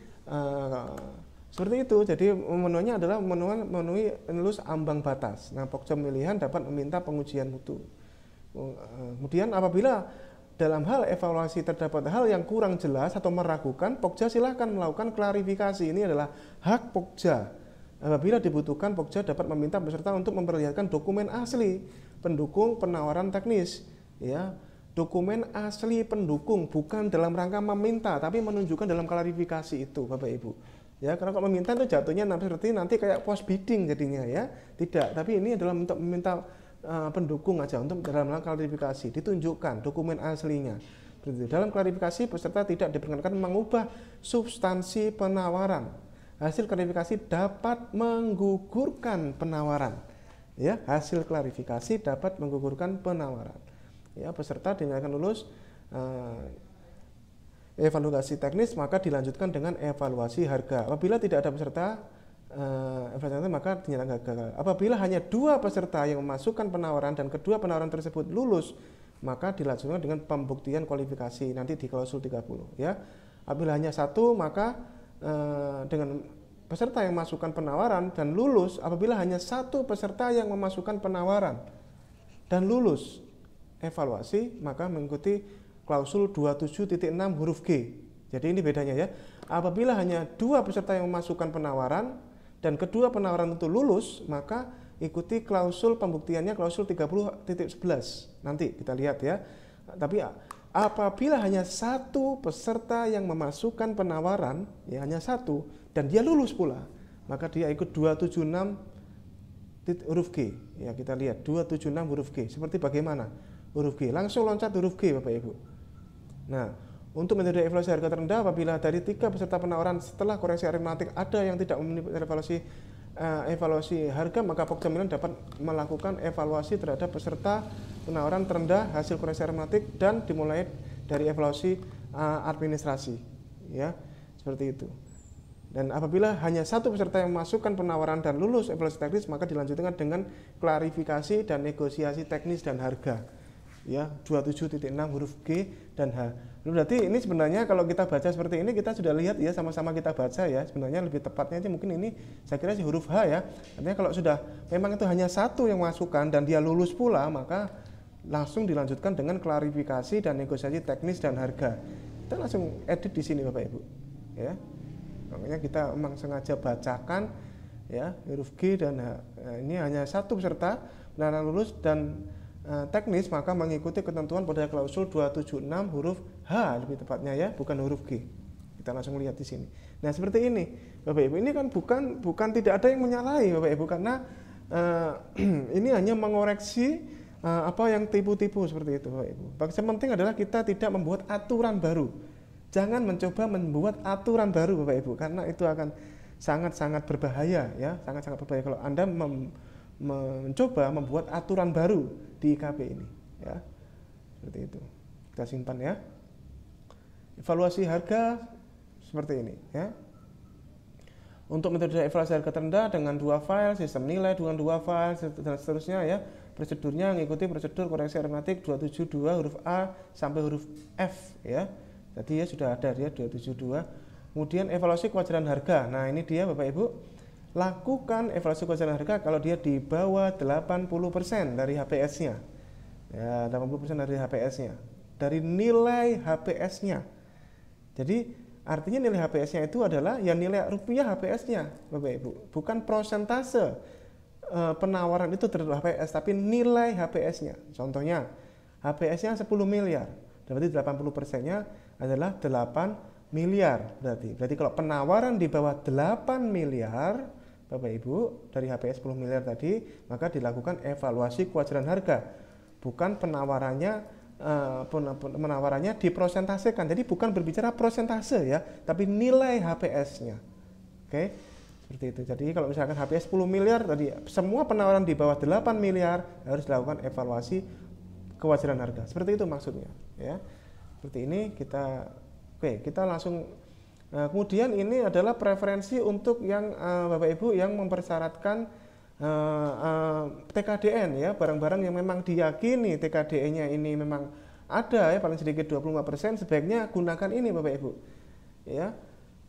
seperti itu. Jadi memenuhinya adalah memenuhi lulus ambang batas. Nah, Pokja pemilihan dapat meminta pengujian mutu. Kemudian apabila dalam hal evaluasi terdapat hal yang kurang jelas atau meragukan, Pokja silahkan melakukan klarifikasi. Ini adalah hak Pokja. Apabila dibutuhkan, Pokja dapat meminta peserta untuk memperlihatkan dokumen asli pendukung penawaran teknis. Ya, dokumen asli pendukung, bukan dalam rangka meminta, tapi menunjukkan dalam klarifikasi itu, Bapak Ibu. Ya, karena kalau meminta itu jatuhnya seperti nanti kayak post bidding jadinya, ya. Tidak, tapi ini adalah untuk meminta pendukung aja, untuk dalam klarifikasi ditunjukkan dokumen aslinya. Dalam klarifikasi peserta tidak diperkenankan mengubah substansi penawaran. Hasil klarifikasi dapat menggugurkan penawaran. Ya, hasil klarifikasi dapat menggugurkan penawaran. Ya, peserta dinyatakan lulus evaluasi teknis, maka dilanjutkan dengan evaluasi harga. Apabila tidak ada peserta evaluasi maka dinyatakan gagal. Apabila hanya 2 peserta yang memasukkan penawaran dan kedua penawaran tersebut lulus, maka dilanjutkan dengan pembuktian kualifikasi nanti di klausul 30. Ya, apabila hanya 1, maka dengan peserta yang memasukkan penawaran dan lulus. Apabila hanya 1 peserta yang memasukkan penawaran dan lulus evaluasi, maka mengikuti klausul 27.6 huruf G. Jadi ini bedanya, ya. Apabila hanya 2 peserta yang memasukkan penawaran dan kedua penawaran itu lulus, maka ikuti klausul pembuktiannya klausul 30.11. Nanti kita lihat, ya. Tapi apabila hanya 1 peserta yang memasukkan penawaran, ya hanya 1, dan dia lulus pula, maka dia ikut 276 huruf G. Ya, kita lihat 276 huruf G. Seperti bagaimana huruf G? Langsung loncat huruf G, Bapak Ibu. Nah, untuk metode evaluasi harga terendah, apabila dari 3 peserta penawaran setelah koreksi aritmatik ada yang tidak memenuhi evaluasi harga, maka Pokja pemilihan dapat melakukan evaluasi terhadap peserta penawaran terendah hasil koreksi aritmatik dan dimulai dari evaluasi administrasi. Ya, seperti itu. Dan apabila hanya 1 peserta yang memasukkan penawaran dan lulus evaluasi teknis, maka dilanjutkan dengan klarifikasi dan negosiasi teknis dan harga. Ya, 27.6 huruf G dan H. Berarti ini sebenarnya kalau kita baca seperti ini, kita sudah lihat, ya, sama-sama kita baca, ya. Sebenarnya lebih tepatnya itu mungkin ini saya kira huruf H, ya. Artinya kalau sudah memang itu hanya 1 yang masukkan dan dia lulus pula, maka langsung dilanjutkan dengan klarifikasi dan negosiasi teknis dan harga. Kita langsung edit di sini, Bapak Ibu. Ya. Makanya kita memang sengaja bacakan, ya, huruf G dan H. Nah, ini hanya 1 peserta penawaran lulus dan teknis, maka mengikuti ketentuan pada klausul 276 huruf H lebih tepatnya, ya, bukan huruf G. Kita langsung lihat di sini. Nah, seperti ini, Bapak Ibu. Ini kan bukan tidak ada yang menyalahi, Bapak Ibu, karena ini hanya mengoreksi apa yang tipu-tipu seperti itu, Bapak Ibu. Yang penting adalah kita tidak membuat aturan baru. Jangan mencoba membuat aturan baru, Bapak Ibu, karena itu akan sangat-sangat berbahaya, ya, sangat-sangat berbahaya kalau Anda mencoba membuat aturan baru di IKP ini, ya. Seperti itu. Kita simpan, ya. Evaluasi harga seperti ini, ya. Untuk metode evaluasi harga terendah dengan 2 file, sistem nilai dengan 2 file dan seterusnya, ya. Prosedurnya mengikuti prosedur koreksi aritmatik 272 huruf A sampai huruf F, ya. Tadi, ya, sudah ada, ya, 272. Kemudian evaluasi kewajaran harga. Nah, ini dia, Bapak Ibu. Lakukan evaluasi kewajaran harga kalau dia di bawah 80% dari HPS-nya. Ya, 80% dari HPS-nya. Dari nilai HPS-nya. Jadi, artinya nilai HPS-nya itu adalah ya nilai rupiah HPS-nya, Bapak Ibu. Bukan persentase penawaran itu terhadap HPS, tapi nilai HPS-nya. Contohnya, HPS-nya 10 miliar. Berarti 80%-nya adalah 8 miliar. Berarti kalau penawaran di bawah 8 miliar, Bapak Ibu, dari HPS 10 miliar tadi, maka dilakukan evaluasi kewajaran harga. Bukan penawarannya diprosentasekan. Jadi bukan berbicara prosentase, ya, tapi nilai HPS-nya. Oke, seperti itu. Jadi kalau misalkan HPS 10 miliar tadi, semua penawaran di bawah 8 miliar harus dilakukan evaluasi kewajaran harga. Seperti itu maksudnya, ya. Seperti ini kita langsung. Kemudian ini adalah preferensi untuk yang Bapak Ibu yang mempersyaratkan TKDN, ya, barang-barang yang memang diyakini TKDN-nya ini memang ada, ya, paling sedikit 25%, sebaiknya gunakan ini Bapak Ibu, ya.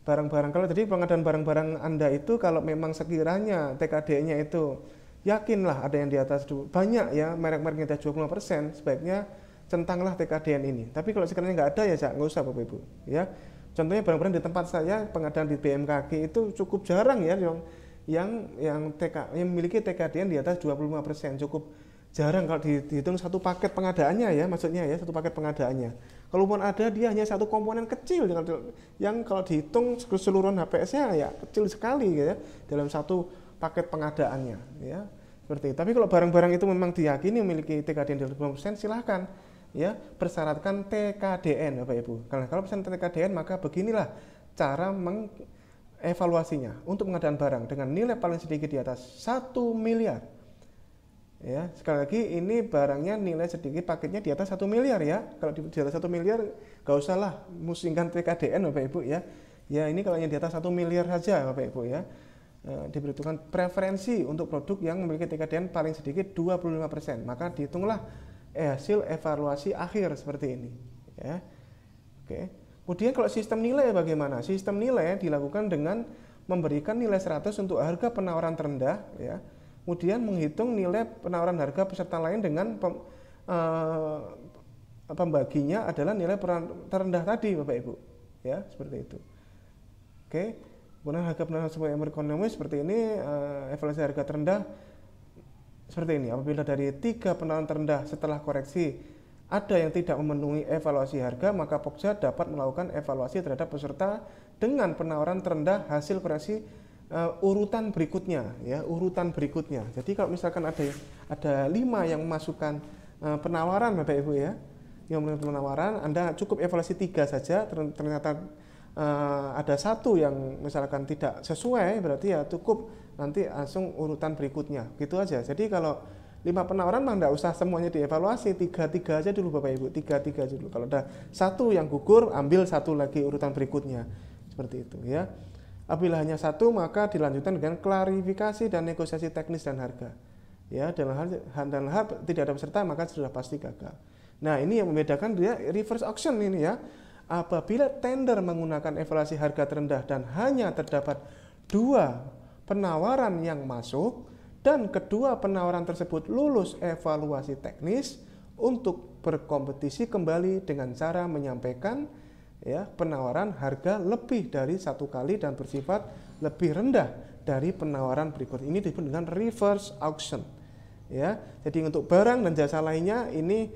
Barang-barang, kalau tadi pengadaan barang-barang Anda itu kalau memang sekiranya TKDN-nya itu yakinlah ada yang di atas banyak, ya, merek-merek yang di atas 25%, sebaiknya centanglah TKDN ini. Tapi kalau sekiranya nggak ada, ya nggak usah Bapak Ibu, ya. Contohnya barang-barang di tempat saya pengadaan di BMKG itu cukup jarang, ya, yang memiliki TKDN di atas 25%, cukup jarang kalau dihitung satu paket pengadaannya, ya, maksudnya, ya, satu paket pengadaannya. Kalaupun ada, dia hanya satu komponen kecil yang kalau dihitung keseluruhan HPS-nya ya kecil sekali, ya, dalam satu paket pengadaannya, ya, seperti itu. Tapi kalau barang-barang itu memang diyakini memiliki TKDN di atas 25%, silahkan, ya, persyaratkan TKDN Bapak Ibu. Karena kalau pesan TKDN, maka beginilah cara mengevaluasinya untuk pengadaan barang dengan nilai paling sedikit di atas 1 miliar. Ya, sekali lagi ini barangnya nilai sedikit, paketnya di atas 1 miliar, ya. Kalau di atas 1 miliar gak usahlah musingkan TKDN Bapak Ibu, ya. Ya, ini kalau yang di atas 1 miliar saja Bapak Ibu, ya. Diperhitungkan preferensi untuk produk yang memiliki TKDN paling sedikit 25%, maka dihitunglah hasil evaluasi akhir seperti ini, ya. Oke. Kemudian kalau sistem nilai bagaimana? Sistem nilai dilakukan dengan memberikan nilai 100 untuk harga penawaran terendah, ya. Kemudian menghitung nilai penawaran harga peserta lain dengan pembaginya adalah nilai terendah tadi Bapak Ibu, ya, seperti itu. Oke. Kemudian harga penawaran sesuai ekonomi seperti ini, evaluasi harga terendah seperti ini. Apabila dari 3 penawaran terendah setelah koreksi ada yang tidak memenuhi evaluasi harga, maka Pokja dapat melakukan evaluasi terhadap peserta dengan penawaran terendah hasil koreksi urutan berikutnya, ya, urutan berikutnya. Jadi kalau misalkan ada 5 yang memasukkan penawaran Bapak Ibu, ya, yang memasukkan penawaran, Anda cukup evaluasi 3 saja, ternyata ada 1 yang misalkan tidak sesuai, berarti ya cukup nanti langsung urutan berikutnya, gitu aja. Jadi kalau 5 penawaran mah enggak usah semuanya dievaluasi, 3 aja dulu Bapak Ibu, 3 aja dulu. Kalau ada 1 yang gugur, ambil 1 lagi urutan berikutnya, seperti itu, ya. Apabila hanya 1, maka dilanjutkan dengan klarifikasi dan negosiasi teknis dan harga. Ya, dalam hal tidak ada peserta, maka sudah pasti gagal. Nah, ini yang membedakan dia reverse auction ini, ya. Apabila tender menggunakan evaluasi harga terendah dan hanya terdapat 2 penawaran yang masuk dan kedua penawaran tersebut lulus evaluasi teknis, untuk berkompetisi kembali dengan cara menyampaikan, ya, penawaran harga lebih dari 1 kali dan bersifat lebih rendah dari penawaran berikut. Ini disebut dengan reverse auction, ya. Jadi untuk barang dan jasa lainnya ini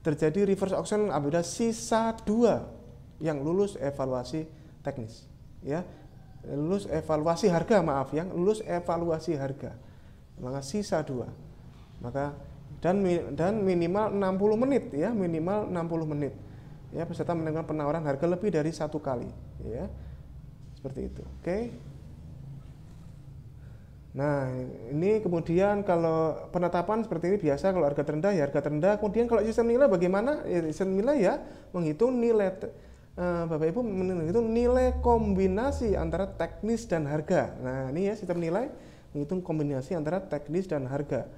terjadi reverse auction apabila sisa 2 yang lulus evaluasi teknis, ya, lulus evaluasi harga, maaf, yang lulus evaluasi harga, maka sisa 2, maka dan minimal 60 menit, ya, minimal 60 menit. Ya, peserta menerima penawaran harga lebih dari 1 kali, ya, seperti itu. Oke. Nah, ini kemudian kalau penetapan seperti ini biasa, kalau harga terendah ya harga terendah. Kemudian kalau sistem nilai bagaimana? Ya, sistem nilai ya menghitung nilai Bapak Ibu menghitung nilai kombinasi antara teknis dan harga. Nah, ini ya sistem nilai menghitung kombinasi antara teknis dan harga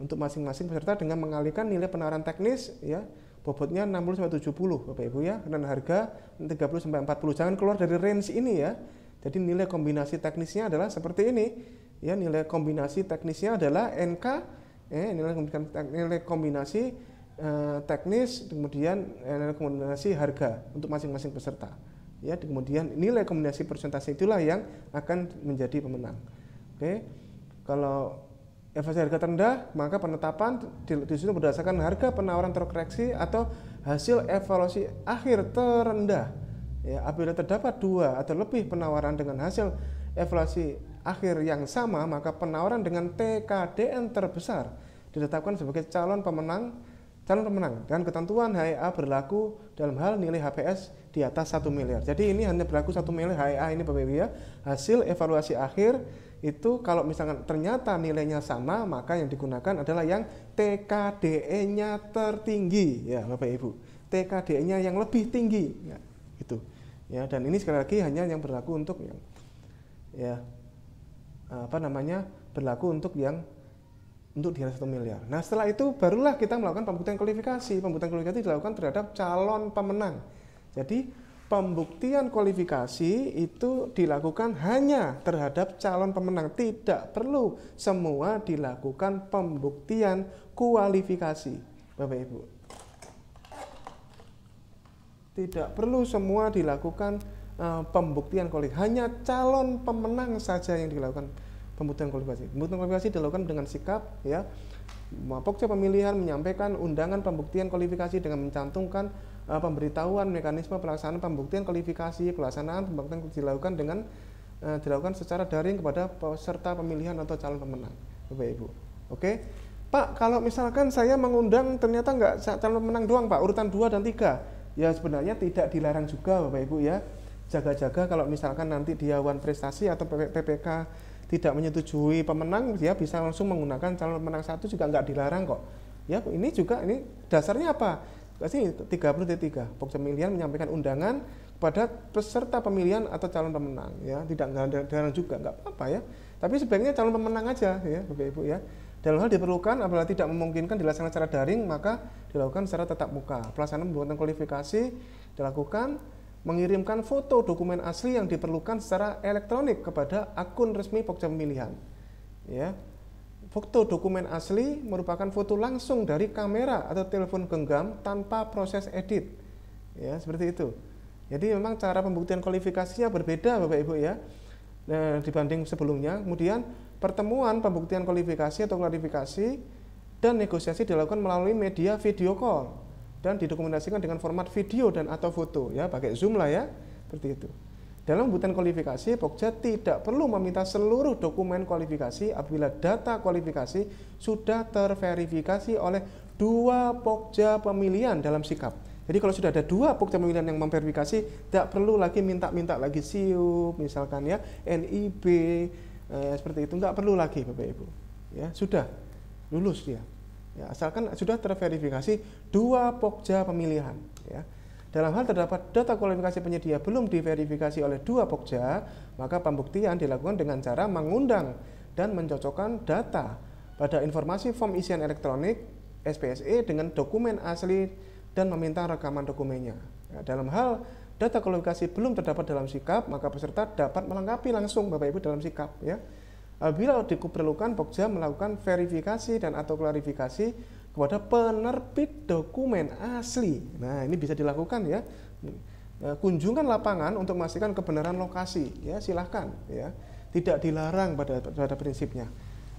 untuk masing-masing peserta dengan mengalihkan nilai penawaran teknis, ya, bobotnya 60-70 Bapak Ibu, ya, dan harga 30-40. Jangan keluar dari range ini, ya. Jadi nilai kombinasi teknisnya adalah seperti ini, ya. Nilai kombinasi teknisnya adalah NK, nilai kombinasi teknis, kemudian nilai kombinasi harga untuk masing-masing peserta, ya. Kemudian nilai kombinasi persentase itulah yang akan menjadi pemenang. Oke. Kalau evaluasi harga terendah, maka penetapan disusun berdasarkan harga penawaran terkoreksi atau hasil evaluasi akhir terendah. Ya, apabila terdapat 2 atau lebih penawaran dengan hasil evaluasi akhir yang sama, maka penawaran dengan TKDN terbesar ditetapkan sebagai calon pemenang calon pemenang, dan ketentuan HEA berlaku dalam hal nilai HPS di atas 1 miliar. Jadi ini hanya berlaku 1 miliar HEA ini Bapak Ibu ya. Hasil evaluasi akhir itu kalau misalkan ternyata nilainya sama, maka yang digunakan adalah yang TKDE-nya tertinggi ya Bapak Ibu. TKDE-nya yang lebih tinggi ya, gitu. Ya, dan ini sekali lagi hanya yang berlaku untuk yang ya berlaku untuk yang di atas 1 miliar. Nah, setelah itu barulah kita melakukan pembuktian kualifikasi. Pembuktian kualifikasi dilakukan terhadap calon pemenang. Jadi, pembuktian kualifikasi itu dilakukan hanya terhadap calon pemenang. Tidak perlu semua dilakukan pembuktian kualifikasi, Bapak Ibu. Tidak perlu semua dilakukan pembuktian kualifikasi. Hanya calon pemenang saja yang dilakukan pembuktian kualifikasi. Pembuktian kualifikasi dilakukan dengan sikap ya. Pokja pemilihan menyampaikan undangan pembuktian kualifikasi dengan mencantumkan pemberitahuan mekanisme pelaksanaan pembuktian kualifikasi. Pelaksanaan pembuktian dilakukan secara daring kepada peserta pemilihan atau calon pemenang, Bapak Ibu. Oke. Pak, kalau misalkan saya mengundang ternyata nggak calon pemenang doang, Pak, urutan 2 dan 3. Ya sebenarnya tidak dilarang juga, Bapak Ibu ya. Jaga-jaga kalau misalkan nanti Dewan Prestasi atau PPK tidak menyetujui pemenang, dia bisa langsung menggunakan calon pemenang 1 juga nggak dilarang kok. Ya, ini juga ini dasarnya apa? Pasti 30.3. Pokja pemilihan menyampaikan undangan kepada peserta pemilihan atau calon pemenang ya, tidak dilarang juga, nggak apa-apa ya. Tapi sebaiknya calon pemenang aja ya, Bapak Ibu ya. Dalam hal diperlukan apabila tidak memungkinkan dilaksanakan secara daring, maka dilakukan secara tatap muka. Pelaksanaan pembuatan kualifikasi dilakukan mengirimkan foto dokumen asli yang diperlukan secara elektronik kepada akun resmi Pokja pemilihan. Ya. Foto dokumen asli merupakan foto langsung dari kamera atau telepon genggam tanpa proses edit. Ya, seperti itu. Jadi memang cara pembuktian kualifikasinya berbeda Bapak Ibu ya. Nah, dibanding sebelumnya. Kemudian pertemuan pembuktian kualifikasi atau klarifikasi dan negosiasi dilakukan melalui media video call dan didokumentasikan dengan format video dan atau foto ya, pakai Zoom lah ya, seperti itu. Dalam pembuktian kualifikasi, Pokja tidak perlu meminta seluruh dokumen kualifikasi apabila data kualifikasi sudah terverifikasi oleh 2 Pokja pemilihan dalam sikap. Jadi kalau sudah ada 2 Pokja pemilihan yang memverifikasi, tidak perlu lagi minta lagi SIUP misalkan ya, NIB seperti itu, nggak perlu lagi Bapak Ibu. Ya, sudah lulus dia. Ya, asalkan sudah terverifikasi 2 Pokja pemilihan ya. Dalam hal terdapat data kualifikasi penyedia belum diverifikasi oleh 2 Pokja, maka pembuktian dilakukan dengan cara mengundang dan mencocokkan data pada informasi form isian elektronik SPSE dengan dokumen asli dan meminta rekaman dokumennya. Ya, dalam hal data kualifikasi belum terdapat dalam sikap, maka peserta dapat melengkapi langsung Bapak Ibu dalam sikap ya. Apabila diperlukan, Pokja melakukan verifikasi dan atau klarifikasi kepada penerbit dokumen asli. Nah, ini bisa dilakukan ya. Kunjungan lapangan untuk memastikan kebenaran lokasi, ya silahkan ya. Tidak dilarang pada prinsipnya.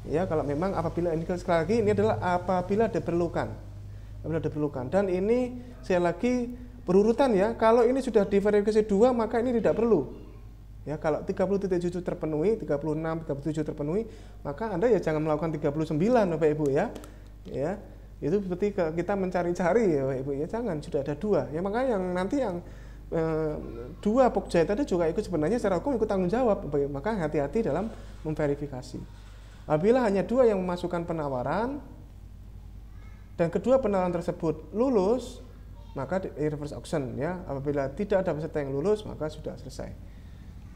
Ya, kalau memang apabila ini sekali lagi ini adalah apabila diperlukan. Apabila diperlukan. Dan ini sekali lagi berurutan ya. Kalau ini sudah diverifikasi 2, maka ini tidak perlu. Ya, kalau 30.7 terpenuhi, 36, 37 terpenuhi, maka Anda ya jangan melakukan 39 Bapak Ibu ya. Ya, itu seperti kita mencari-cari ya Bapak Ibu ya, jangan, sudah ada 2. Ya, maka yang nanti yang 2 Pokja tadi juga ikut sebenarnya secara hukum ikut tanggung jawab Bapak Ibu. Maka hati-hati dalam memverifikasi. Apabila hanya 2 yang memasukkan penawaran dan kedua penawaran tersebut lulus, maka reverse auction ya. Apabila tidak ada peserta yang lulus, maka sudah selesai.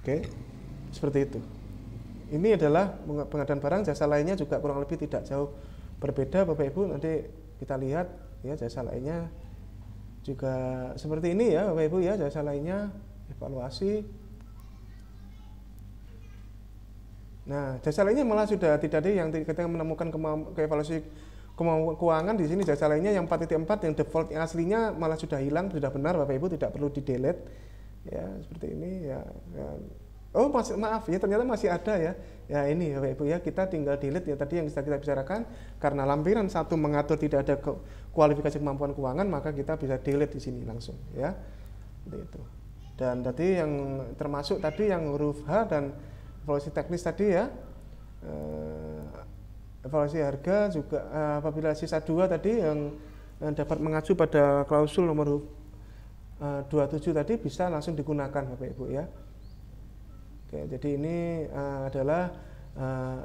Oke, seperti itu. Ini adalah pengadaan barang, jasa lainnya juga kurang lebih tidak jauh berbeda Bapak Ibu. Nanti kita lihat ya jasa lainnya juga seperti ini ya Bapak Ibu ya, jasa lainnya evaluasi. Nah, jasa lainnya malah sudah tidak ada yang kita menemukan evaluasi kemampuan keuangan di sini. Jasa lainnya yang 4.4 yang default yang aslinya malah sudah hilang, sudah benar Bapak Ibu, tidak perlu di-delete. Ya, seperti ini ya. Oh, maaf ya, ternyata masih ada ya. Ya ini Bapak Ibu ya, kita tinggal delete ya tadi yang kita bicarakan, karena lampiran 1 mengatur tidak ada kualifikasi kemampuan keuangan, maka kita bisa delete di sini langsung ya. Seperti itu. Dan tadi yang termasuk tadi yang huruf H dan evaluasi teknis tadi ya. Evaluasi harga juga apabila sisa 2 tadi yang dapat mengacu pada klausul nomor 27 tadi, bisa langsung digunakan Bapak Ibu ya. Oke, jadi ini adalah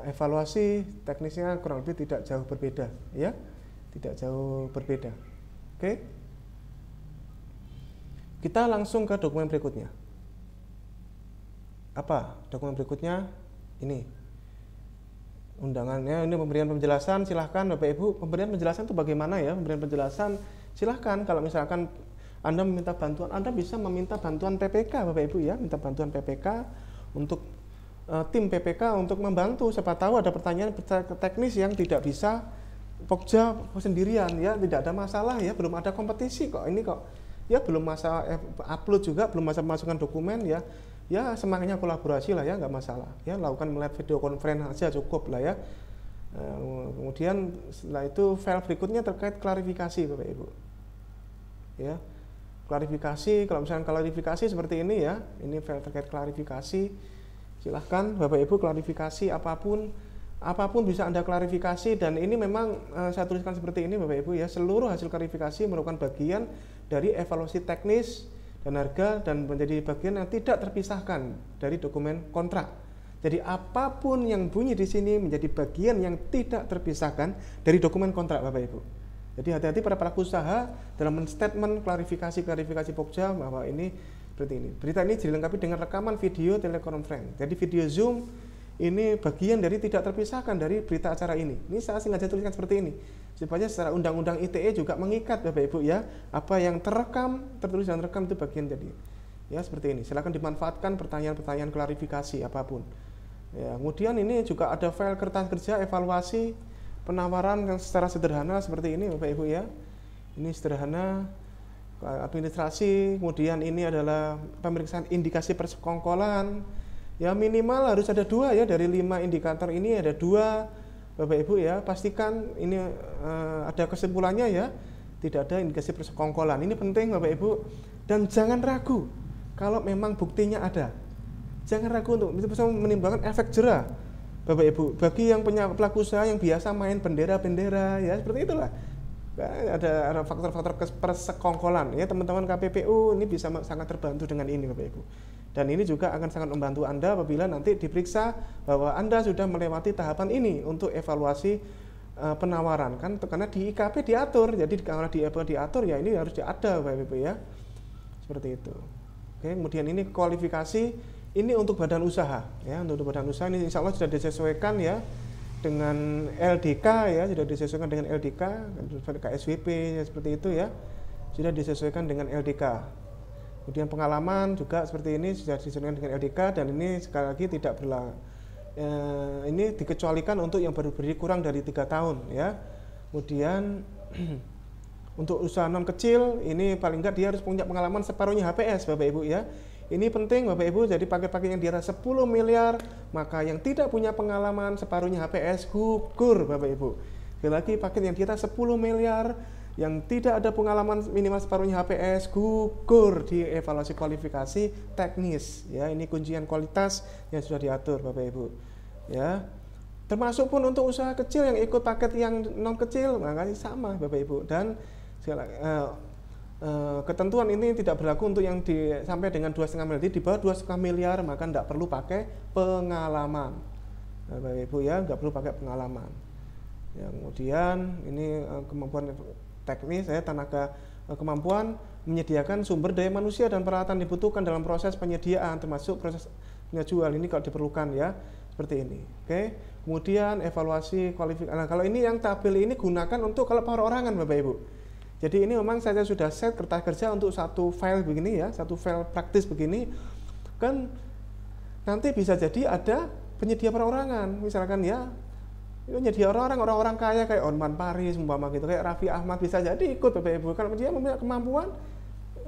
evaluasi teknisnya kurang lebih tidak jauh berbeda ya, tidak jauh berbeda. Oke, kita langsung ke dokumen berikutnya. Apa dokumen berikutnya? Ini undangannya, ini pemberian penjelasan. Silahkan Bapak Ibu, pemberian penjelasan itu bagaimana ya? Pemberian penjelasan silahkan, kalau misalkan Anda meminta bantuan, Anda bisa meminta bantuan PPK Bapak Ibu ya, minta bantuan PPK untuk tim PPK untuk membantu. Siapa tahu ada pertanyaan teknis yang tidak bisa Pokja sendirian ya, tidak ada masalah ya, belum ada kompetisi kok ini kok ya, belum masa upload juga, belum masa memasukkan dokumen ya, ya semangatnya kolaborasi lah ya, nggak masalah ya, lakukan live video conference aja cukup lah ya. Kemudian setelah itu file berikutnya terkait klarifikasi Bapak Ibu ya, klarifikasi. Kalau misalnya klarifikasi seperti ini ya, ini file terkait klarifikasi. Silahkan Bapak Ibu, klarifikasi apapun bisa Anda klarifikasi, dan ini memang saya tuliskan seperti ini Bapak Ibu ya, seluruh hasil klarifikasi merupakan bagian dari evaluasi teknis dan harga dan menjadi bagian yang tidak terpisahkan dari dokumen kontrak. Jadi apapun yang bunyi di sini menjadi bagian yang tidak terpisahkan dari dokumen kontrak Bapak Ibu. Jadi hati-hati para pelaku usaha dalam men-statement klarifikasi Pokja bahwa ini seperti ini. Berita ini dilengkapi dengan rekaman video telekonferensi. Jadi video Zoom ini bagian dari tidak terpisahkan dari berita acara ini. Ini saya sengaja tuliskan seperti ini supaya secara undang-undang ITE juga mengikat Bapak Ibu ya, apa yang tertulis dan rekam itu bagian jadi. Ya seperti ini. Silakan dimanfaatkan pertanyaan-pertanyaan klarifikasi apapun. Ya, kemudian ini juga ada file kertas kerja evaluasi penawaran yang secara sederhana seperti ini Bapak Ibu ya. Ini sederhana administrasi, kemudian ini adalah pemeriksaan indikasi persekongkolan. Ya minimal harus ada 2 ya, dari 5 indikator ini ada 2 Bapak Ibu ya. Pastikan ini ada kesimpulannya ya, tidak ada indikasi persekongkolan. Ini penting Bapak Ibu, dan jangan ragu kalau memang buktinya ada. Jangan ragu untuk bisa menimbulkan efek jera Bapak Ibu bagi yang pelaku usaha yang biasa main bendera-bendera ya, seperti itulah. Ada faktor-faktor persekongkolan ya, teman-teman KPPU ini bisa sangat terbantu dengan ini Bapak Ibu. Dan ini juga akan sangat membantu Anda apabila nanti diperiksa bahwa Anda sudah melewati tahapan ini untuk evaluasi penawaran kan, karena di IKP diatur. Jadi kalau di IKP diatur ya ini harus ada Bapak Ibu ya. Seperti itu. Oke, kemudian ini kualifikasi ini untuk badan usaha ya, untuk badan usaha ini insya Allah sudah disesuaikan ya dengan LDK ya, sudah disesuaikan dengan LDK, KSWP ya, seperti itu ya, sudah disesuaikan dengan LDK. Kemudian pengalaman juga seperti ini sudah disesuaikan dengan LDK, dan ini sekali lagi tidak berlaku, ini dikecualikan untuk yang baru berdiri kurang dari 3 tahun ya. Kemudian untuk usaha non kecil ini paling enggak dia harus punya pengalaman separuhnya HPS Bapak Ibu ya. Ini penting Bapak Ibu, jadi paket-paket yang di atas 10 miliar, maka yang tidak punya pengalaman separuhnya HPS gugur Bapak Ibu. Sekali lagi, paket yang di atas 10 miliar, yang tidak ada pengalaman minimal separuhnya HPS gugur di evaluasi kualifikasi teknis. Ya, ini kuncian kualitas yang sudah diatur Bapak Ibu. Ya, termasuk pun untuk usaha kecil yang ikut paket yang non kecil, maka sama Bapak Ibu. Dan ketentuan ini tidak berlaku untuk yang sampai dengan 2,5 miliar. Di bawah 2,5 miliar maka tidak perlu pakai pengalaman Bapak Ibu ya, nggak perlu pakai pengalaman ya. Kemudian ini kemampuan teknis ya, tenaga kemampuan menyediakan sumber daya manusia dan peralatan dibutuhkan dalam proses penyediaan termasuk proses penjual, ini kalau diperlukan ya, seperti ini. Oke, kemudian evaluasi kualifikasi. Nah, kalau ini yang tabel ini gunakan untuk kalau perorangan Bapak Ibu. Jadi ini memang saya sudah set kertas kerja untuk satu file begini ya, satu file praktis begini. Kan nanti bisa jadi ada penyedia perorangan, misalkan ya, penyedia orang-orang kaya kayak Onman Paris, umpama gitu, kayak Raffi Ahmad bisa jadi ikut Bapak Ibu. Kalau dia mempunyai kemampuan,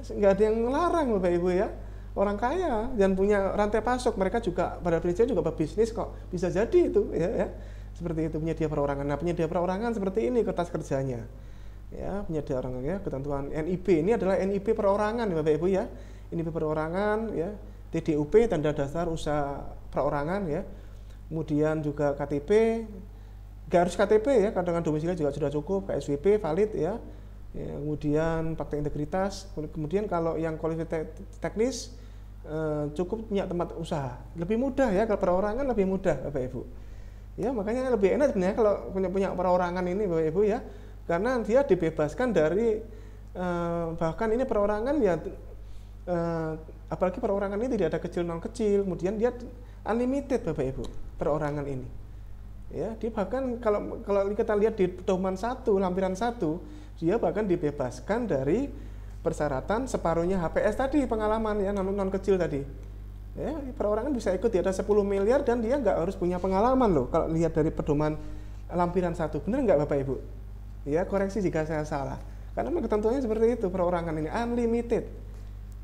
nggak ada yang melarang Bapak Ibu ya. Orang kaya dan punya rantai pasok, mereka juga pada prinsipnya juga berbisnis kok, bisa jadi itu ya. Seperti itu penyedia perorangan. Nah, penyedia perorangan seperti ini kertas kerjanya. Ya, penyedia perorangan ya, ketentuan NIP ini adalah NIP perorangan Bapak Ibu ya. NIP perorangan ya, TDUP tanda dasar usaha perorangan ya. Kemudian juga KTP, nggak harus KTP ya, kadang domisili juga sudah cukup, KSWP valid ya. ya, kemudian faktor integritas, kemudian kalau yang kualifikasi teknis cukup punya tempat usaha, lebih mudah ya, kalau perorangan lebih mudah Bapak Ibu ya, makanya lebih enak sebenarnya kalau punya perorangan ini Bapak Ibu ya, karena dia dibebaskan dari bahkan ini perorangan ya, apalagi perorangan ini tidak ada kecil non kecil, kemudian dia unlimited Bapak Ibu perorangan ini ya, dia bahkan kalau kita lihat di pedoman 1 lampiran 1, dia bahkan dibebaskan dari persyaratan separuhnya HPS tadi, pengalaman ya, non kecil tadi ya, perorangan bisa ikut di atas 10 miliar dan dia nggak harus punya pengalaman loh, kalau lihat dari pedoman lampiran 1. Benar nggak Bapak Ibu ya, koreksi jika saya salah, karena ketentuannya seperti itu, perorangan ini unlimited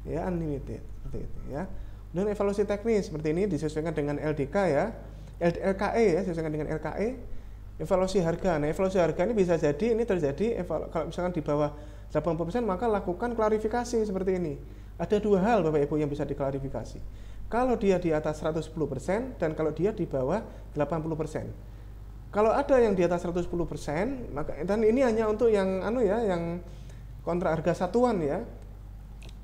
ya, unlimited seperti itu ya. Dan evaluasi teknis seperti ini disesuaikan dengan LDK ya, LKE ya, disesuaikan dengan LKE. Evaluasi harga, nah evaluasi harga ini bisa jadi ini terjadi kalau misalkan di bawah 80%, maka lakukan klarifikasi seperti ini. Ada 2 hal Bapak Ibu yang bisa diklarifikasi. Kalau dia di atas 110% dan kalau dia di bawah 80%. Kalau ada yang di atas 110%, maka, dan ini hanya untuk yang yang kontrak harga satuan ya,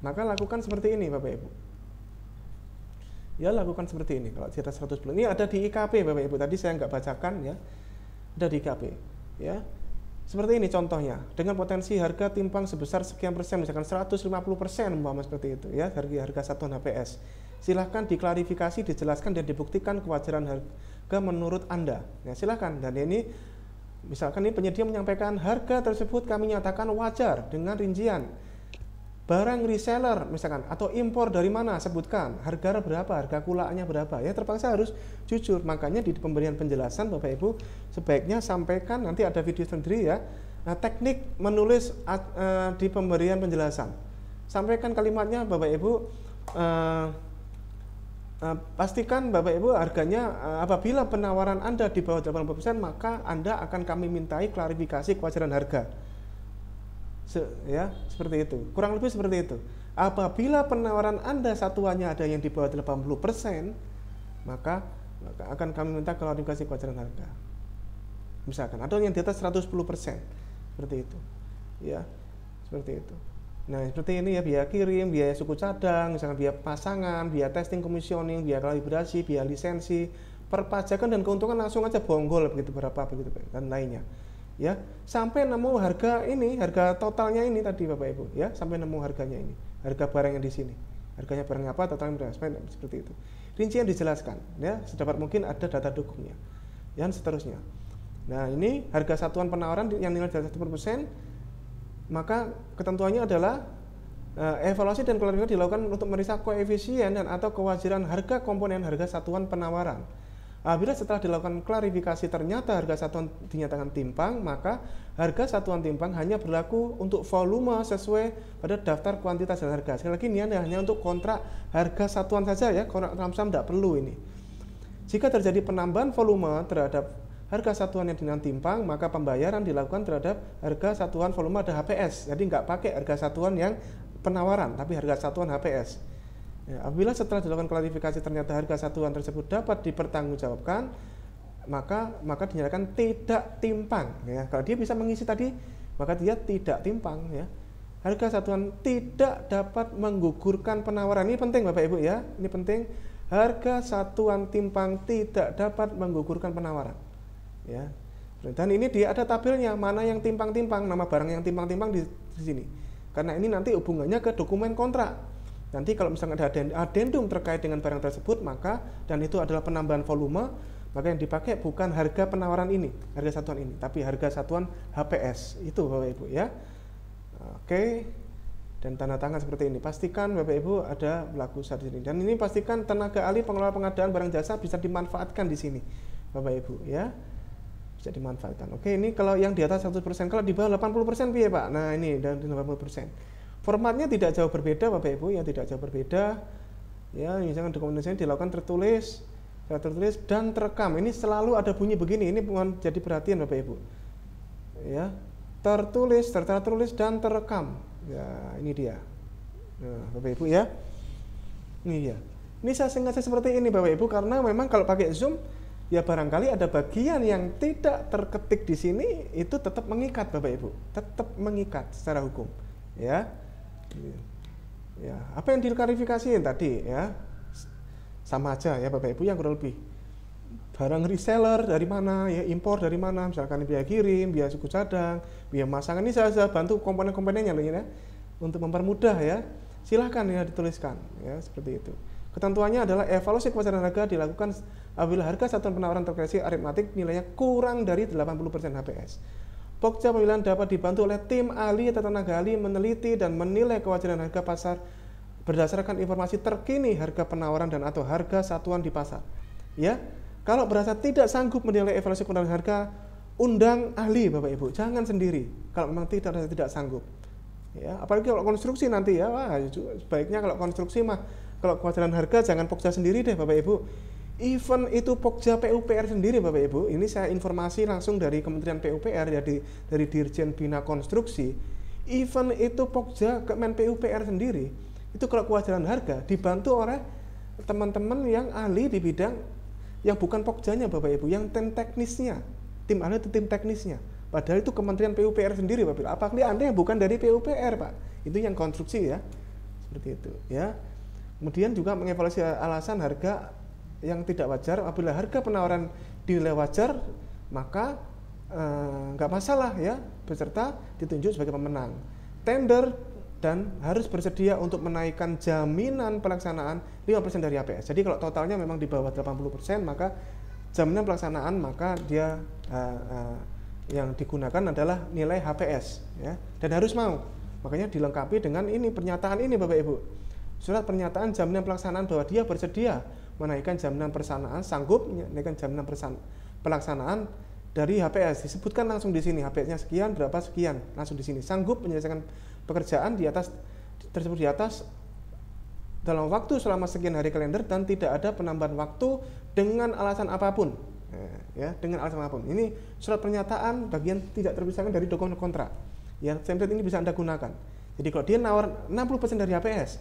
maka lakukan seperti ini Bapak Ibu. Ya, lakukan seperti ini kalau di atas 110. Ini ada di IKP Bapak Ibu, tadi saya nggak bacakan ya. Ada di IKP ya. Seperti ini contohnya, dengan potensi harga timpang sebesar sekian persen, misalkan 150% umpama seperti itu ya, harga satuan HPS. Silahkan diklarifikasi, dijelaskan dan dibuktikan kewajaran harga menurut Anda. Ya, silahkan. Dan ini misalkan ini penyedia menyampaikan harga tersebut kami nyatakan wajar dengan rincian barang reseller misalkan atau impor dari mana, sebutkan harga berapa, harga kulaknya berapa ya, terpaksa harus jujur. Makanya di pemberian penjelasan Bapak Ibu sebaiknya sampaikan, nanti ada video sendiri ya, teknik menulis di pemberian penjelasan, sampaikan kalimatnya Bapak Ibu, pastikan Bapak Ibu harganya apabila penawaran Anda di bawah 80%, maka Anda akan kami mintai klarifikasi kewajaran harga. Ya, seperti itu. Kurang lebih seperti itu. Apabila penawaran Anda satuannya ada yang di bawah 80%, maka akan kami minta klarifikasi kewajaran harga. Misalkan, atau yang di atas 110%. Seperti itu. Ya, seperti itu. Nah, seperti ini ya, biaya kirim, biaya suku cadang, misalkan biaya pasangan, biaya testing commissioning, biaya kalibrasi, biaya lisensi, perpajakan dan keuntungan langsung aja bonggol begitu berapa begitu dan lainnya. Ya, sampai nemu harga ini, harga totalnya ini tadi Bapak Ibu ya, sampai nemu harganya ini, harga barang yang di sini, harganya barang apa, totalnya berapa, seperti itu. Rincian dijelaskan ya, sedapat mungkin ada data dukungnya dan seterusnya. Nah, ini harga satuan penawaran yang nilai di atas 1%, maka ketentuannya adalah evaluasi dan klarifikasi dilakukan untuk meriksa koefisien dan atau kewajaran harga komponen harga satuan penawaran. Apabila setelah dilakukan klarifikasi ternyata harga satuan dinyatakan timpang, maka harga satuan timpang hanya berlaku untuk volume sesuai pada daftar kuantitas dan harga. Sekali lagi ini hanya untuk kontrak harga satuan saja ya, kontrak lump sum tidak perlu ini. Jika terjadi penambahan volume terhadap harga satuan yang dengan timpang, maka pembayaran dilakukan terhadap harga satuan volume ada HPS. Jadi nggak pakai harga satuan yang penawaran, tapi harga satuan HPS. Ya, apabila setelah dilakukan klarifikasi ternyata harga satuan tersebut dapat dipertanggungjawabkan, maka dinyatakan tidak timpang. Ya, kalau dia bisa mengisi tadi, maka dia tidak timpang. Ya, harga satuan tidak dapat menggugurkan penawaran. Ini penting Bapak Ibu ya, ini penting. Harga satuan timpang tidak dapat menggugurkan penawaran. Ya, dan ini dia ada tabelnya mana yang timpang-timpang, nama barang yang timpang-timpang di sini. Karena ini nanti hubungannya ke dokumen kontrak. Nanti kalau misalnya ada adendum terkait dengan barang tersebut, maka dan itu adalah penambahan volume, maka yang dipakai bukan harga penawaran ini, harga satuan ini, tapi harga satuan HPS. Itu Bapak Ibu ya. Oke. Dan tanda tangan seperti ini. Pastikan Bapak Ibu ada berlaku saat ini. Dan ini pastikan tenaga ahli pengelola pengadaan barang jasa bisa dimanfaatkan di sini, Bapak Ibu ya. Bisa dimanfaatkan. Oke, ini kalau yang di atas 100%, kalau di bawah 80% piye, Pak? Nah, ini dan 80%. Formatnya tidak jauh berbeda Bapak Ibu, ya tidak jauh berbeda. Ya, misalkan dokumentasinya dilakukan tertulis dan terekam. Ini selalu ada bunyi begini. Ini mohon jadi perhatian Bapak Ibu. Ya, tertulis dan terekam. Ya, ini dia. Nah, Bapak Ibu ya. Ini dia. Ini saya sengaja seperti ini Bapak Ibu karena memang kalau pakai Zoom ya barangkali ada bagian yang tidak terketik di sini itu tetap mengikat Bapak Ibu, tetap mengikat secara hukum, ya. Ya, apa yang diklarifikasi tadi ya sama aja ya Bapak Ibu, yang kurang lebih barang reseller dari mana ya, impor dari mana, misalkan biaya kirim, biaya suku cadang, biaya pemasangan, ini saya bantu komponen-komponennya ya untuk mempermudah ya. Silahkan ya dituliskan ya seperti itu. Ketentuannya adalah evaluasi kewajaran harga dilakukan apabila harga satuan penawaran terkoreksi aritmatik nilainya kurang dari 80% HPS. Pokja pemilihan dapat dibantu oleh tim ahli atau tenaga ahli meneliti dan menilai kewajaran harga pasar berdasarkan informasi terkini harga penawaran dan atau harga satuan di pasar. Ya, kalau berasa tidak sanggup menilai evaluasi kewajaran harga, undang ahli Bapak Ibu, jangan sendiri. Kalau memang tidak sanggup. Ya, apalagi kalau konstruksi nanti ya, wah, sebaiknya kalau konstruksi mah kalau kewajaran harga jangan Pokja sendiri deh Bapak Ibu. Even itu Pokja PUPR sendiri Bapak Ibu, ini saya informasi langsung dari Kementerian PUPR ya, dari Dirjen Bina Konstruksi. Even itu Pokja Kemen PUPR sendiri, itu kalau kewajaran harga dibantu oleh teman-teman yang ahli di bidang yang bukan Pokjanya Bapak Ibu, yang tim teknisnya, tim ahli itu tim teknisnya. Padahal itu Kementerian PUPR sendiri Bapak Ibu. Apalagi Anda yang bukan dari PUPR Pak, itu yang konstruksi ya, seperti itu ya. Kemudian juga mengevaluasi alasan harga yang tidak wajar. Apabila harga penawaran dinilai wajar, maka nggak masalah ya, peserta ditunjuk sebagai pemenang tender dan harus bersedia untuk menaikkan jaminan pelaksanaan 5% dari HPS. Jadi kalau totalnya memang di bawah 80%, maka jaminan pelaksanaan maka dia yang digunakan adalah nilai HPS ya, dan harus mau. Makanya dilengkapi dengan ini pernyataan ini Bapak Ibu. Surat pernyataan jaminan pelaksanaan bahwa dia bersedia menaikkan jaminan pelaksanaan, sanggup menaikkan jaminan pelaksanaan dari HPS. Disebutkan langsung di sini HPS-nya sekian, berapa sekian, langsung di sini. Sanggup menyelesaikan pekerjaan di atas tersebut di atas dalam waktu selama sekian hari kalender dan tidak ada penambahan waktu dengan alasan apapun. Ya, dengan alasan apapun. Ini surat pernyataan bagian tidak terpisahkan dari dokumen kontrak. Ya, template ini bisa Anda gunakan. Jadi kalau dia nawar 60% dari HPS,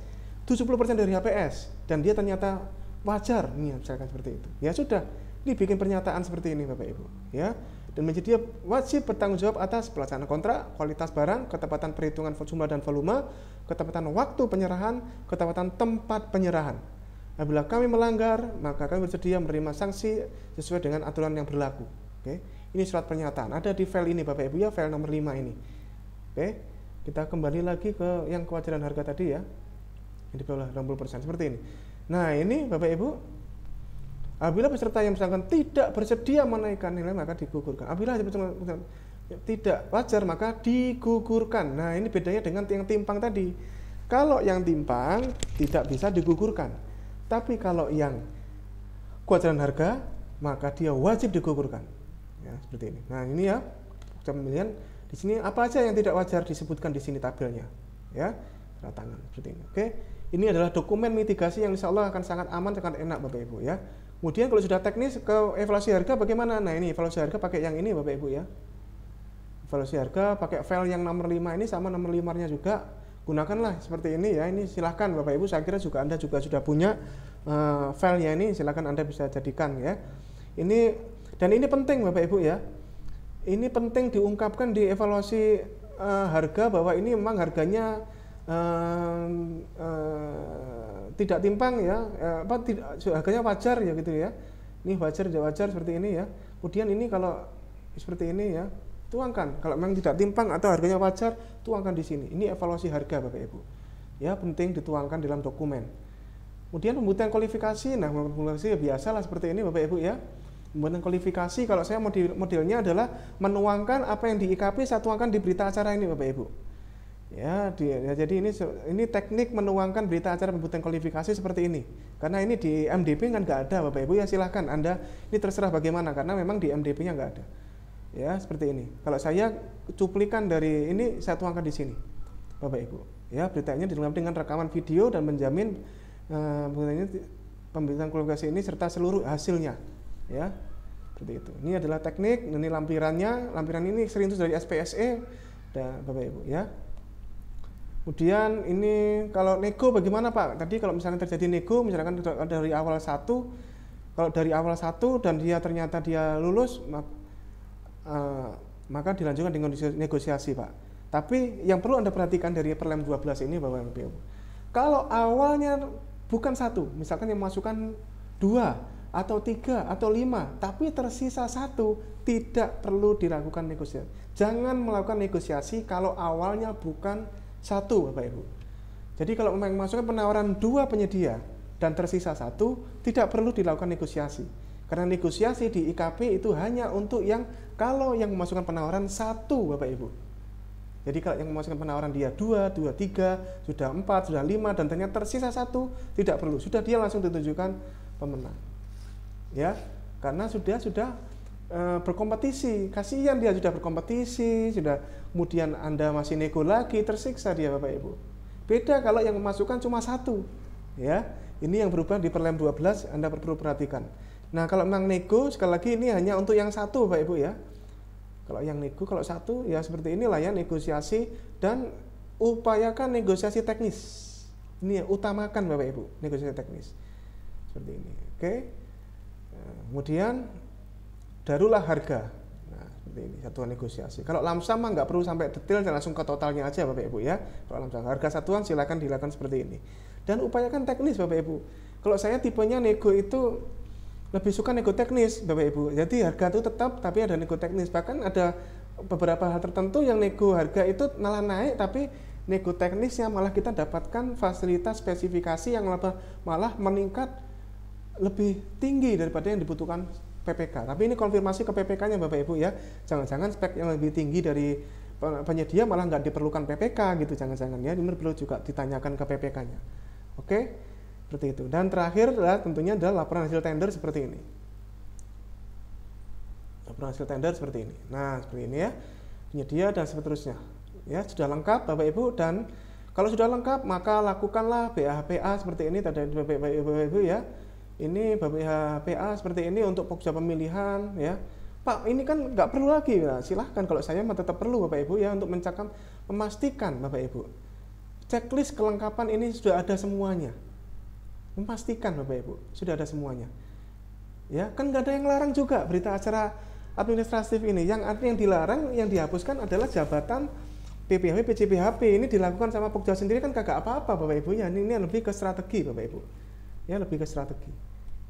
70% dari HPS, dan dia ternyata wajar, ini misalkan seperti itu. Ya sudah, ini bikin pernyataan seperti ini Bapak Ibu, ya. Dan menjadi wajib bertanggung jawab atas pelaksanaan kontrak, kualitas barang, ketepatan perhitungan jumlah dan volume, ketepatan waktu penyerahan, ketepatan tempat penyerahan. Apabila kami melanggar, maka kami bersedia menerima sanksi sesuai dengan aturan yang berlaku. Oke. Ini surat pernyataan. Ada di file ini Bapak Ibu ya, file nomor 5 ini. Oke. Kita kembali lagi ke yang kewajaran harga tadi ya. Ini di bawah 60% seperti ini. Nah, ini Bapak Ibu, apabila peserta yang misalkan tidak bersedia menaikkan nilai maka digugurkan. Apabila tidak wajar maka digugurkan. Nah, ini bedanya dengan yang timpang tadi. Kalau yang timpang tidak bisa digugurkan. Tapi kalau yang kewajaran harga maka dia wajib digugurkan. Ya, seperti ini. Nah, ini ya pemilihan di sini apa aja yang tidak wajar disebutkan di sini tabelnya. Ya, tanda tangan seperti ini. Oke. Ini adalah dokumen mitigasi yang insya Allah akan sangat aman, sangat enak Bapak Ibu ya. Kemudian kalau sudah teknis ke evaluasi harga bagaimana? Nah, ini evaluasi harga pakai yang ini Bapak Ibu ya. Evaluasi harga pakai file yang nomor 5 ini sama nomor 5-nya juga. Gunakanlah seperti ini ya. Ini silahkan Bapak Ibu, saya kira juga Anda juga sudah punya filenya ini, silahkan Anda bisa jadikan ya. Ini dan ini penting Bapak Ibu ya. Ini penting diungkapkan di evaluasi harga bahwa ini memang harganya tidak timpang ya, harganya wajar ya gitu ya. Ini wajar seperti ini ya. Kemudian ini kalau seperti ini ya, tuangkan. Kalau memang tidak timpang atau harganya wajar, tuangkan di sini. Ini evaluasi harga Bapak Ibu. Ya, penting dituangkan dalam dokumen. Kemudian pembuktian kualifikasi. Nah, kualifikasi ya biasalah seperti ini Bapak Ibu ya. Pembuktian kualifikasi kalau saya modelnya adalah menuangkan apa yang di IKP saya tuangkan di berita acara ini Bapak Ibu. Ya, jadi ini teknik menuangkan berita acara pembuktian kualifikasi seperti ini. Karena ini di MDP kan nggak ada Bapak Ibu ya, silahkan Anda, ini terserah bagaimana karena memang di MDP-nya nggak ada. Ya, seperti ini. Kalau saya cuplikan dari ini saya tuangkan di sini Bapak Ibu. Ya, beritanya dilengkapi dengan rekaman video dan menjamin pembuktian kualifikasi ini serta seluruh hasilnya. Ya, seperti itu. Ini adalah teknik, ini lampirannya. Lampiran ini sering dari SPSE dan Bapak Ibu ya. Kemudian ini kalau nego bagaimana Pak? Tadi kalau misalnya terjadi nego, misalkan dari awal 1 Kalau dari awal 1 dan dia ternyata dia lulus, maka dilanjutkan dengan negosiasi, Pak. Tapi yang perlu Anda perhatikan dari Perlem 12 ini Bapak Ibu, kalau awalnya bukan 1, misalkan yang masukkan 2 atau 3 atau 5, tapi tersisa 1, tidak perlu dilakukan negosiasi. Jangan melakukan negosiasi kalau awalnya bukan 1, Bapak Ibu. Jadi kalau memang masukkan penawaran 2 penyedia dan tersisa 1, tidak perlu dilakukan negosiasi. Karena negosiasi di IKP itu hanya untuk kalau yang memasukkan penawaran 1, Bapak Ibu. Jadi kalau yang memasukkan penawaran dia 2, 3, sudah 4, sudah 5, dan ternyata tersisa 1, tidak perlu. Sudah dia langsung ditunjukkan pemenang. Ya, karena sudah berkompetisi. Kasihan dia sudah berkompetisi, sudah kemudian Anda masih nego lagi, tersiksa dia Bapak Ibu. Beda kalau yang memasukkan cuma 1. Ya, ini yang berubah di Perlem 12, Anda perlu perhatikan. Nah, kalau memang nego, sekali lagi ini hanya untuk yang 1 Bapak Ibu ya. Kalau yang nego, kalau 1 ya seperti inilah ya, negosiasi, dan upayakan negosiasi teknis. Ini ya, utamakan Bapak Ibu, negosiasi teknis. Seperti ini. Oke. Nah, kemudian darulah harga. Nah, seperti ini satuan negosiasi. Kalau lamsam mah nggak perlu sampai detail, langsung ke totalnya aja Bapak Ibu ya. Kalau lamsam harga satuan silakan dilakukan seperti ini. Dan upayakan teknis Bapak Ibu. Kalau saya tipenya nego itu lebih suka nego teknis Bapak Ibu. Jadi harga itu tetap tapi ada nego teknis. Bahkan ada beberapa hal tertentu yang nego harga itu malah naik, tapi nego teknisnya malah kita dapatkan fasilitas spesifikasi yang malah meningkat lebih tinggi daripada yang dibutuhkan PPK. Tapi ini konfirmasi ke PPK-nya Bapak Ibu ya. Jangan-jangan spek yang lebih tinggi dari penyedia malah nggak diperlukan PPK gitu, jangan-jangan ya. Ini perlu juga ditanyakan ke PPK-nya. Oke? Seperti itu. Dan terakhir adalah tentunya adalah laporan hasil tender seperti ini. Laporan hasil tender seperti ini. Nah, seperti ini ya. Penyedia dan seterusnya. Ya, sudah lengkap Bapak Ibu, dan kalau sudah lengkap maka lakukanlah BHPA seperti ini tadi Bapak Ibu ya. Ini BHPA seperti ini untuk pokja pemilihan ya. Pak, ini kan nggak perlu lagi. Nah, silahkan, kalau saya tetap perlu Bapak Ibu ya, untuk memastikan Bapak Ibu. Checklist kelengkapan ini sudah ada semuanya. Memastikan Bapak Ibu sudah ada semuanya. Ya, kan nggak ada yang larang juga berita acara administratif ini. Yang artinya yang dilarang, yang dihapuskan adalah jabatan PPHP, PCPHP. Ini dilakukan sama Pokja sendiri kan kagak apa-apa Bapak Ibu ya. Ini lebih ke strategi Bapak Ibu. Ya, lebih ke strategi.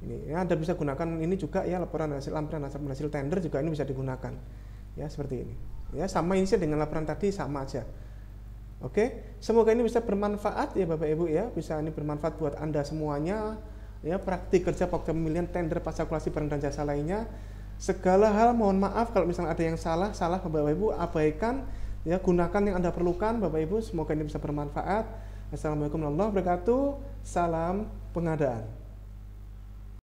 Ini ya, Anda bisa gunakan ini juga ya, laporan hasil tender juga ini bisa digunakan. Ya, seperti ini. Ya, sama ini dengan laporan tadi sama aja. Oke, semoga ini bisa bermanfaat ya Bapak Ibu ya, bisa ini bermanfaat buat Anda semuanya ya, praktik kerja pokja pemilihan, tender, pasar kalkulasi barang dan jasa lainnya. Segala hal mohon maaf kalau misalnya ada yang salah Bapak Ibu, abaikan ya, gunakan yang Anda perlukan Bapak Ibu. Semoga ini bisa bermanfaat. Assalamualaikum warahmatullahi wabarakatuh. Salam pengadaan.